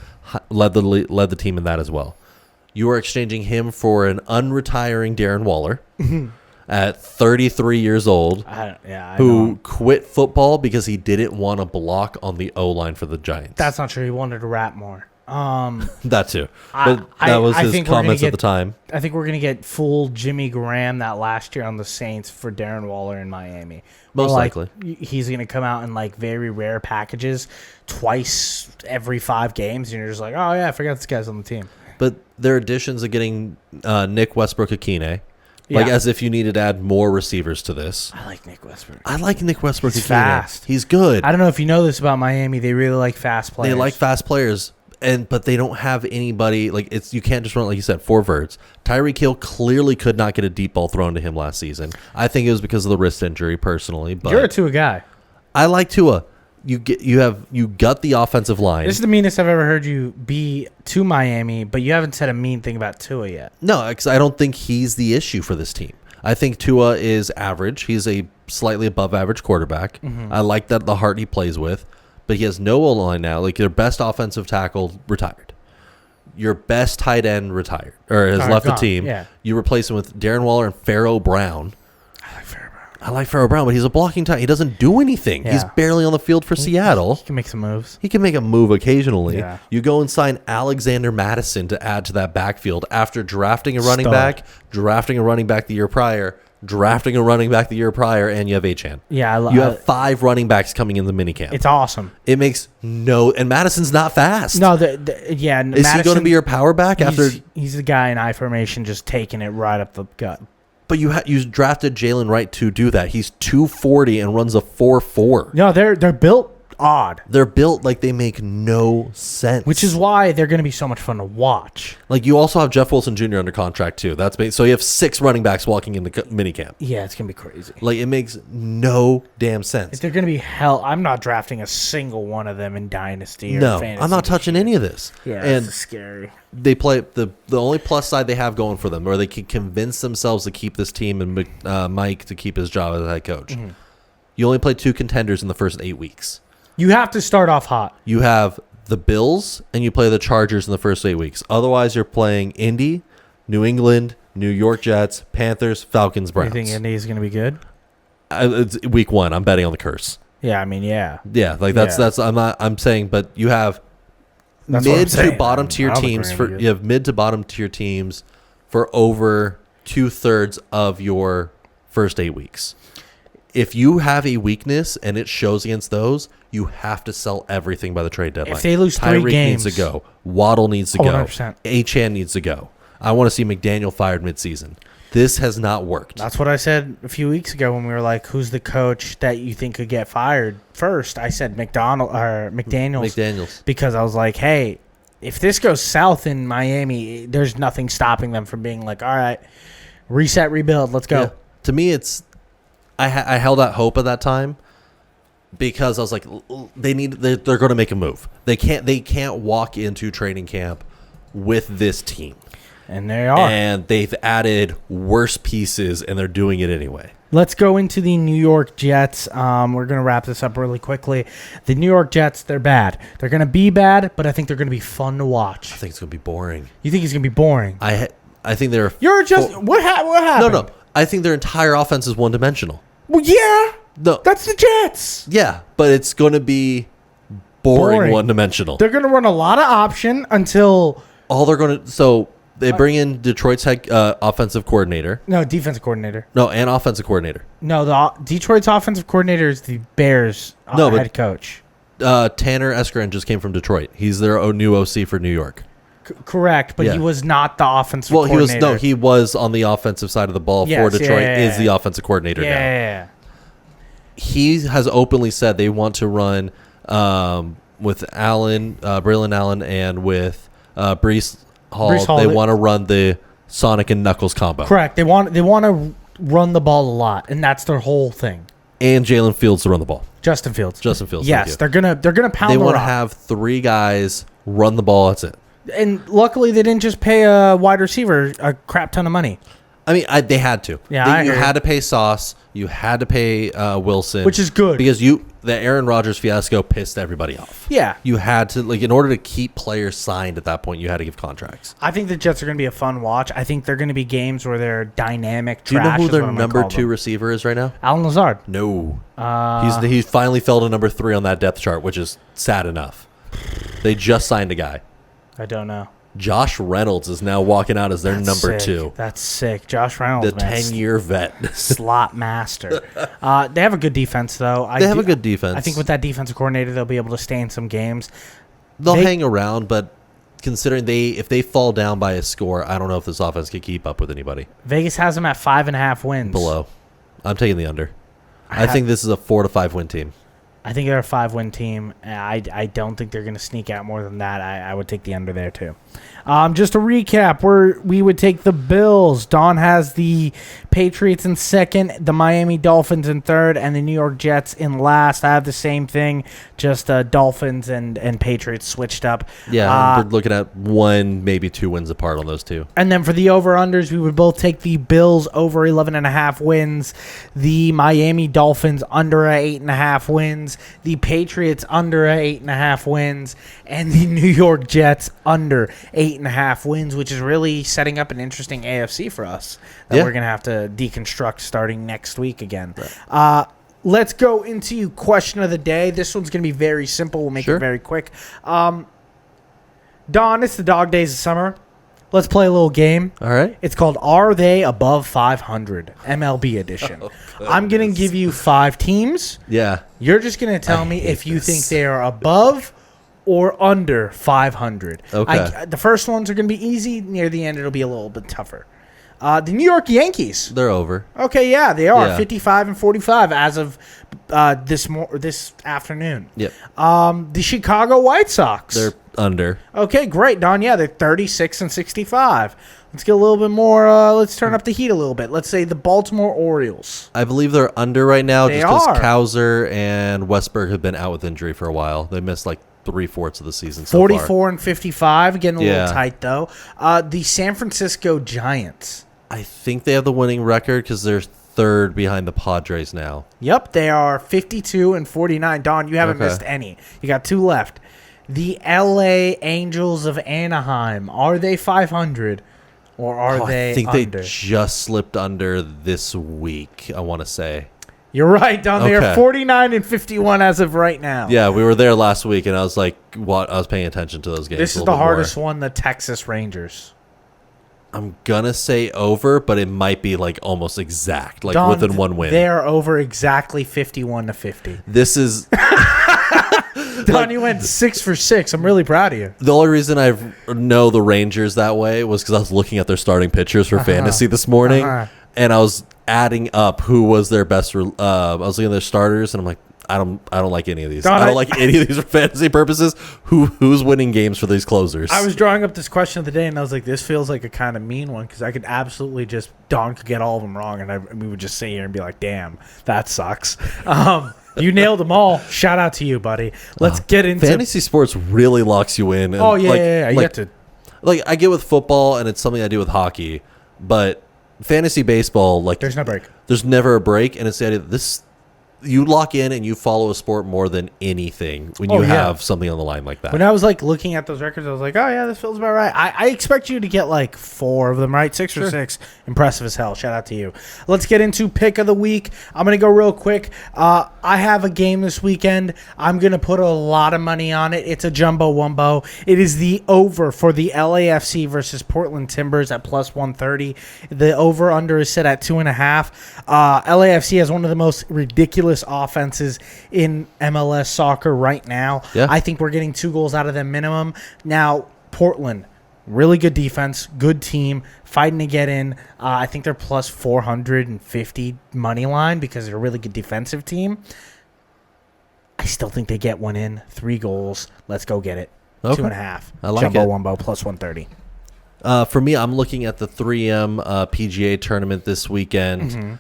Speaker 2: Led the team in that as well. You are exchanging him for an unretiring Darren Waller at 33 years old, who quit football because he didn't want to block on the O-line for the Giants.
Speaker 1: That's not true. He wanted to rap more.
Speaker 2: That too. But that was his comments at the time.
Speaker 1: I think we're going to get full Jimmy Graham that last year on the Saints for Darren Waller in Miami.
Speaker 2: Most likely.
Speaker 1: He's going to come out in like very rare packages twice every 5 games. And you're just like, oh, yeah, I forgot this guy's on the team.
Speaker 2: But their additions of getting Nick Westbrook-Akine Like, as if you needed to add more receivers to this.
Speaker 1: I like Nick Westbrook.
Speaker 2: I like Nick Westbrook.
Speaker 1: He's fast.
Speaker 2: He's good.
Speaker 1: I don't know if you know this about Miami. They really like fast players.
Speaker 2: They like fast players, but they don't have anybody. Like, you can't just run, like you said, 4 verts. Tyreek Hill clearly could not get a deep ball thrown to him last season. I think it was because of the wrist injury, personally. But
Speaker 1: you're a Tua guy.
Speaker 2: I like Tua. You got the offensive line.
Speaker 1: This is the meanest I've ever heard you be to Miami, but you haven't said a mean thing about Tua yet.
Speaker 2: No, because I don't think he's the issue for this team. I think Tua is average. He's a slightly above average quarterback. Mm-hmm. I like the heart he plays with, but he has no O-line now. Like, their best offensive tackle retired. Your best tight end retired or has left the team. Yeah. You replace him with Darren Waller and Pharaoh Brown. I like Pharaoh Brown, but he's a blocking tight. He doesn't do anything. Yeah. He's barely on the field for Seattle.
Speaker 1: He can make some moves.
Speaker 2: He can make a move occasionally. Yeah. You go and sign Alexander Madison to add to that backfield after drafting a running back the year prior, and you have Achane.
Speaker 1: Yeah,
Speaker 2: you have 5 running backs coming in the minicamp.
Speaker 1: It's awesome.
Speaker 2: It makes and Madison's not fast.
Speaker 1: No, is
Speaker 2: Madison, he going to be your power back after?
Speaker 1: He's the guy in I formation just taking it right up the gut.
Speaker 2: But you drafted Jalen Wright to do that. He's 240 and runs a 4.4.
Speaker 1: No, they're built odd.
Speaker 2: They're built like they make no sense.
Speaker 1: Which is why they're going to be so much fun to watch.
Speaker 2: Like, you also have Jeff Wilson Jr. under contract too. So you have 6 running backs walking in the minicamp.
Speaker 1: Yeah, it's going to be crazy.
Speaker 2: Like, it makes no damn sense.
Speaker 1: If they're going to be hell, I'm not drafting a single one of them in Dynasty or Fantasy.
Speaker 2: I'm not touching any of this.
Speaker 1: Yeah, it's scary.
Speaker 2: They play the only plus side they have going for them, or they can convince themselves to keep this team and Mike to keep his job as head coach. Mm-hmm. You only play 2 contenders in the first 8 weeks.
Speaker 1: You have to start off hot.
Speaker 2: You have the Bills and you play the Chargers in the first 8 weeks. Otherwise, you're playing Indy, New England, New York Jets, Panthers, Falcons, Browns.
Speaker 1: You think Indy is going to be good?
Speaker 2: It's week 1. I'm betting on the curse.
Speaker 1: Yeah, I mean, yeah.
Speaker 2: Yeah, like that's I'm saying, but you have mid to bottom tier teams you have mid to bottom tier teams for over 2/3 of your first 8 weeks. If you have a weakness and it shows against those, you have to sell everything by the trade deadline.
Speaker 1: If they lose 3
Speaker 2: Tyreek
Speaker 1: games,
Speaker 2: needs to go. Waddle needs to go.
Speaker 1: 100%.
Speaker 2: Achane needs to go. I want to see McDaniel fired midseason. This has not worked.
Speaker 1: That's what I said a few weeks ago when we were like, who's the coach that you think could get fired first? I said McDaniels. Because I was like, hey, if this goes south in Miami, there's nothing stopping them from being like, all right, reset, rebuild, let's go. Yeah.
Speaker 2: To me, it's I held out hope at that time because I was like, they're going to make a move. They can't walk into training camp with this team.
Speaker 1: And they are.
Speaker 2: And they've added worse pieces, and they're doing it anyway.
Speaker 1: Let's go into the New York Jets. We're going to wrap this up really quickly. The New York Jets, they're bad. They're going to be bad, but I think they're going to be fun to watch.
Speaker 2: I think it's going to be boring.
Speaker 1: You think it's going to be boring?
Speaker 2: I think they're...
Speaker 1: You're just... What happened?
Speaker 2: No. I think their entire offense is one-dimensional.
Speaker 1: Well, yeah. No. That's the Jets.
Speaker 2: Yeah, but it's going to be boring. One-dimensional.
Speaker 1: They're going to run a lot of option until...
Speaker 2: All they're going to... So... They bring in Detroit's offensive coordinator.
Speaker 1: No, defensive coordinator.
Speaker 2: No, and offensive coordinator.
Speaker 1: No, Detroit's offensive coordinator is the Bears' head coach.
Speaker 2: Tanner Escarin just came from Detroit. He's their new OC for New York.
Speaker 1: Correct, but he was not the offensive coordinator.
Speaker 2: He was on the offensive side of the ball for Detroit. Is the offensive coordinator now.
Speaker 1: Yeah.
Speaker 2: He has openly said they want to run with Braylon Allen, and with Breece Hall, they want to run the Sonic and Knuckles combo.
Speaker 1: Correct. They want to run the ball a lot, and that's their whole thing.
Speaker 2: And Jalen Fields to run the ball.
Speaker 1: Justin Fields.
Speaker 2: Yes,
Speaker 1: they're gonna pound.
Speaker 2: They want to have 3 guys run the ball. That's it.
Speaker 1: And luckily, they didn't just pay a wide receiver a crap ton of money.
Speaker 2: I mean, they had to.
Speaker 1: Yeah,
Speaker 2: you had to pay Sauce. You had to pay Wilson,
Speaker 1: which is good
Speaker 2: because the Aaron Rodgers fiasco pissed everybody off.
Speaker 1: Yeah,
Speaker 2: you had to, like, in order to keep players signed at that point, you had to give contracts.
Speaker 1: I think the Jets are going to be a fun watch. I think they're going to be games where they're dynamic.
Speaker 2: Do you know who their number 2 receiver is right now?
Speaker 1: Allen Lazard.
Speaker 2: No, he's finally fell to number 3 on that depth chart, which is sad enough. They just signed a guy.
Speaker 1: I don't know.
Speaker 2: Josh Reynolds is now walking out as their number 2.
Speaker 1: That's sick. Josh Reynolds,
Speaker 2: the 10-year vet.
Speaker 1: Slot master. They have a good defense, though.
Speaker 2: They have a good defense.
Speaker 1: I think with that defensive coordinator, they'll be able to stay in some games.
Speaker 2: They'll hang around, but considering if they fall down by a score, I don't know if this offense can keep up with anybody.
Speaker 1: Vegas has them at 5.5 wins.
Speaker 2: Below. I'm taking the under. I think this is a 4 to 5 win team.
Speaker 1: I think they're a 5-win team. I don't think they're going to sneak out more than that. I would take the under there, too. Just to recap, we would take the Bills. Don has the Patriots in second, the Miami Dolphins in third, and the New York Jets in last. I have the same thing, just Dolphins and Patriots switched up.
Speaker 2: Yeah, we're looking at 1, maybe 2 wins apart on those two.
Speaker 1: And then for the over-unders, we would both take the Bills over 11.5 wins, the Miami Dolphins under 8.5 wins, the Patriots under 8.5 wins, and the New York Jets under 8.5 wins, which is really setting up an interesting AFC for us that we're going to have to deconstruct starting next week again. Right. Let's go into question of the day. This one's going to be very simple. We'll make it very quick. Don, it's the dog days of summer. Let's play a little game.
Speaker 2: All right.
Speaker 1: It's called Are They Above 500? MLB edition. I'm going to give you 5 teams.
Speaker 2: Yeah.
Speaker 1: You're just going to tell me if you think they are above or under 500.
Speaker 2: Okay.
Speaker 1: The first ones are going to be easy. Near the end, it'll be a little bit tougher. The New York Yankees.
Speaker 2: They're over.
Speaker 1: Okay, yeah, they are. 55 and 45 as of this afternoon.
Speaker 2: Yep.
Speaker 1: The Chicago White Sox.
Speaker 2: They're under.
Speaker 1: Okay, great, Don. Yeah, they're 36 and 65. Let's get a little bit more. Let's turn up the heat a little bit. Let's say the Baltimore Orioles.
Speaker 2: I believe they're under right now
Speaker 1: They
Speaker 2: just because
Speaker 1: are.
Speaker 2: Kowser and Westberg have been out with injury for a while. They missed like 3/4 of the season so
Speaker 1: 44
Speaker 2: far.
Speaker 1: and 55, getting a little tight, though. The San Francisco Giants.
Speaker 2: I think they have the winning record because they're third behind the Padres now.
Speaker 1: Yep, they are 52 and 49. Don, you haven't missed any. You got 2 left. The LA Angels of Anaheim. Are they 500 or are they
Speaker 2: I think
Speaker 1: under?
Speaker 2: they just slipped under this week, I want to say.
Speaker 1: You're right, Don. They are 49 and 51 as of right now.
Speaker 2: Yeah, we were there last week, and I was like, what? I was paying attention to those games.
Speaker 1: This is the hardest one, the Texas Rangers.
Speaker 2: I'm going to say over, but it might be like almost exact, like
Speaker 1: Don,
Speaker 2: within 1 win.
Speaker 1: They are over exactly 51 to 50.
Speaker 2: This is...
Speaker 1: Don, you went 6 for 6. I'm really proud of you.
Speaker 2: The only reason I know the Rangers that way was because I was looking at their starting pitchers for fantasy this morning, and I was adding up who was their best. I was looking at their starters, and I'm like, I don't like any of these.
Speaker 1: Don,
Speaker 2: I don't like any of these for fantasy purposes. Who's winning games for these closers?
Speaker 1: I was drawing up this question of the day, and I was like, this feels like a kind of mean one because I could absolutely just Don could get all of them wrong, and we would just sit here and be like, damn, that sucks. You nailed them all. Shout out to you, buddy. Let's get into
Speaker 2: fantasy sports. Really locks you in. And
Speaker 1: You have to.
Speaker 2: Like I get with football, and it's something I do with hockey, but fantasy baseball, like
Speaker 1: There's no break.
Speaker 2: There's never a break, and it's the idea that this. You lock in and you follow a sport more than anything when you have something on the line like that.
Speaker 1: When I was like looking at those records, I was like, oh yeah, this feels about right. I expect you to get like 4 of them, right? 6 or 6. Impressive as hell. Shout out to you. Let's get into pick of the week. I'm going to go real quick. I have a game this weekend. I'm going to put a lot of money on it. It's a jumbo wumbo. It is the over for the LAFC versus Portland Timbers at plus 130. The over under is set at 2.5. LAFC has one of the most ridiculous offenses in MLS soccer right now.
Speaker 2: Yeah.
Speaker 1: I think we're getting 2 goals out of them minimum. Now, Portland, really good defense, good team, fighting to get in. I think they're plus 450 money line because they're a really good defensive team. I still think they get one in. 3 goals. Let's go get it.
Speaker 2: Okay.
Speaker 1: 2.5.
Speaker 2: I like
Speaker 1: Jumbo
Speaker 2: it.
Speaker 1: Wumbo plus 130.
Speaker 2: For me, I'm looking at the 3M PGA tournament this weekend.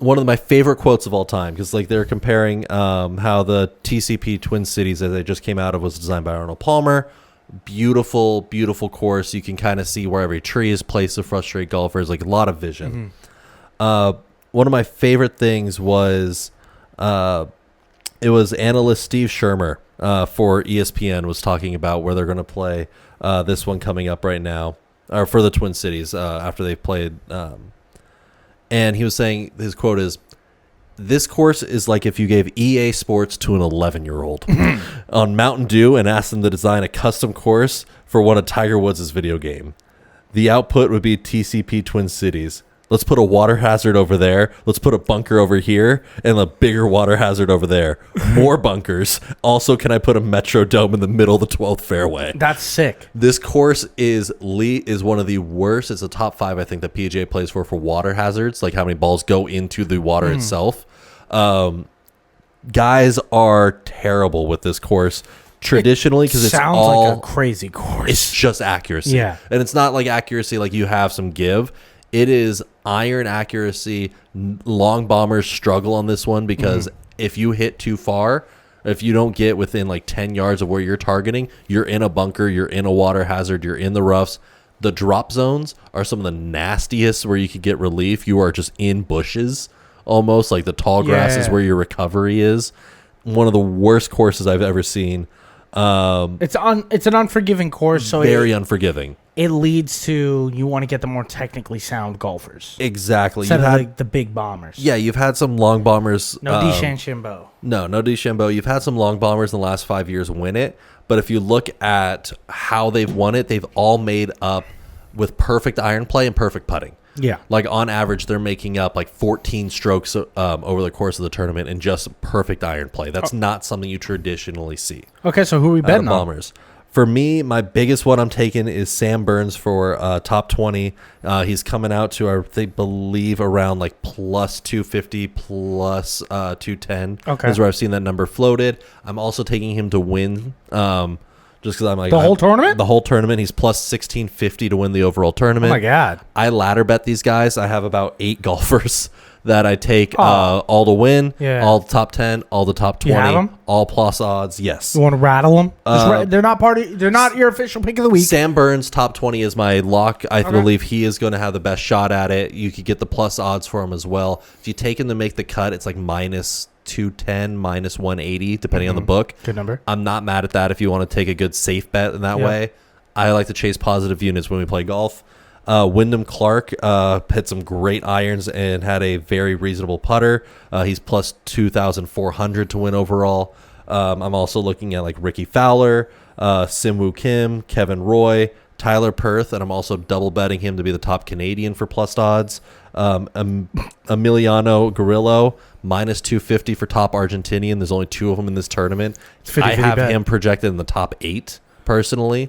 Speaker 2: One of my favorite quotes of all time, because like they're comparing how the TCP Twin Cities that they just came out of was designed by Arnold Palmer. Beautiful, beautiful course. You can kind of see where every tree is placed to frustrate golfers. Like a lot of vision. One of my favorite things was it was analyst Steve Shermer for ESPN was talking about where they're going to play this one coming up right now, or for the Twin Cities after they've played. And he was saying, his quote is, "This course is like if you gave EA Sports to an 11-year-old on Mountain Dew and asked them to design a custom course for one of Tiger Woods' video game. The output would be TCP Twin Cities. Let's put a water hazard over there. Let's put a bunker over here and a bigger water hazard over there. More bunkers. Also, can I put a Metro Dome in the middle of the 12th fairway?
Speaker 1: That's sick.
Speaker 2: This course is one of the worst. It's a top 5, I think, that PGA plays for water hazards, like how many balls go into the water itself. Guys are terrible with this course. Traditionally, because it's all
Speaker 1: like a crazy course.
Speaker 2: It's just accuracy.
Speaker 1: Yeah.
Speaker 2: And it's not like accuracy like you have some give. It is iron accuracy. Long bombers struggle on this one because if you hit too far, if you don't get within like 10 yards of where you're targeting, you're in a bunker, you're in a water hazard, you're in the roughs. The drop zones are some of the nastiest where you could get relief. You are just in bushes almost, like the tall grass is where your recovery is. One of the worst courses I've ever seen.
Speaker 1: It's an unforgiving course, so
Speaker 2: very unforgiving.
Speaker 1: It leads to you want to get the more technically sound golfers.
Speaker 2: Exactly.
Speaker 1: Instead of like the big bombers.
Speaker 2: Yeah, you've had some long bombers.
Speaker 1: No DeChambeau.
Speaker 2: No DeChambeau. You've had some long bombers in the last 5 years win it, but if you look at how they've won it, they've all made up with perfect iron play and perfect putting.
Speaker 1: Yeah.
Speaker 2: Like on average, they're making up like 14 strokes over the course of the tournament in just perfect iron play. That's not something you traditionally see.
Speaker 1: Okay, so who are we betting on?
Speaker 2: Bombers. For me, my biggest one I'm taking is Sam Burns for top 20. He's coming out to, I believe, around like plus 250, plus 210.
Speaker 1: Okay.
Speaker 2: Is where I've seen that number floated. I'm also taking him to win. Just because I'm like
Speaker 1: the whole tournament?
Speaker 2: The whole tournament. He's plus 1650 to win the overall tournament.
Speaker 1: Oh my god!
Speaker 2: I ladder bet these guys. I have about 8 golfers that I take all to win, all the top 10, all the top 20,
Speaker 1: you have them?
Speaker 2: All plus odds. Yes.
Speaker 1: You want to rattle them? They're not They're not your official pick of the week.
Speaker 2: Sam Burns top 20 is my lock. I believe he is going to have the best shot at it. You could get the plus odds for him as well. If you take him to make the cut, it's like minus 210, minus 180, depending on the book.
Speaker 1: Good number.
Speaker 2: I'm not mad at that if you want to take a good safe bet in that way. I like to chase positive units when we play golf. Wyndham Clark hit some great irons and had a very reasonable putter. He's plus 2,400 to win overall. I'm also looking at like Ricky Fowler, Siwoo Kim, Kevin Roy, Tyler Perth, and I'm also double betting him to be the top Canadian for plus odds. Emiliano Grillo, minus 250 for top Argentinian. There's only 2 of them in this tournament. I have him projected in the top 8 personally.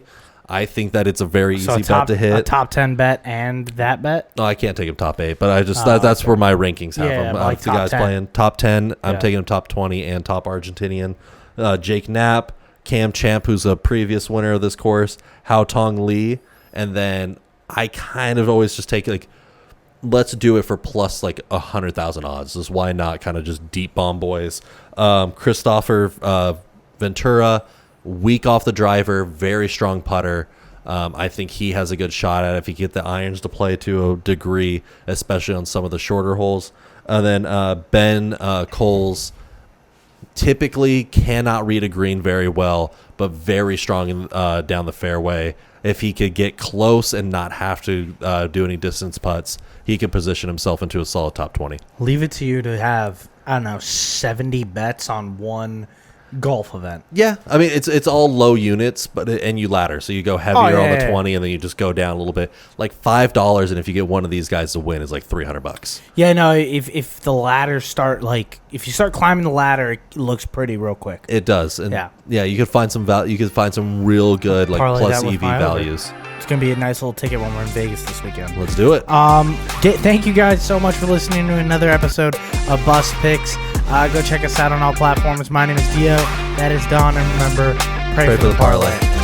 Speaker 2: I think that it's a very easy bet to hit.
Speaker 1: A top 10 bet and that bet?
Speaker 2: No, I can't take him top 8, but I just that's where my rankings have him.
Speaker 1: Like
Speaker 2: the guys
Speaker 1: 10.
Speaker 2: playing top 10. I'm taking him top 20 and top Argentinian. Jake Knapp, Cam Champ, who's a previous winner of this course, Hao Tong Lee, and then I kind of always just take like, let's do it for plus like 100,000 odds. Just why not kind of just deep bomb boys. Christopher Ventura, weak off the driver, very strong putter. I think he has a good shot at it if he get the irons to play to a degree, especially on some of the shorter holes. And then Ben Coles typically cannot read a green very well, but very strong down the fairway. If he could get close and not have to do any distance putts, he could position himself into a solid top 20.
Speaker 1: Leave it to you to have, I don't know, 70 bets on one golf event.
Speaker 2: Yeah, I mean it's all low units, and you ladder, so you go heavier on the 20, and then you just go down a little bit, like $5, and if you get one of these guys to win, is like $300.
Speaker 1: Yeah, no, if the ladders start if you start climbing the ladder, it looks pretty real quick.
Speaker 2: It does, and yeah, you could find some value. You could find some real good like
Speaker 1: Parlay
Speaker 2: plus EV values.
Speaker 1: It's gonna be a nice little ticket when we're in Vegas this weekend.
Speaker 2: Let's do it.
Speaker 1: Thank you guys so much for listening to another episode of Bust Picks. Go check us out on all platforms. My name is Dio. That is Don. And remember, pray for the parlay.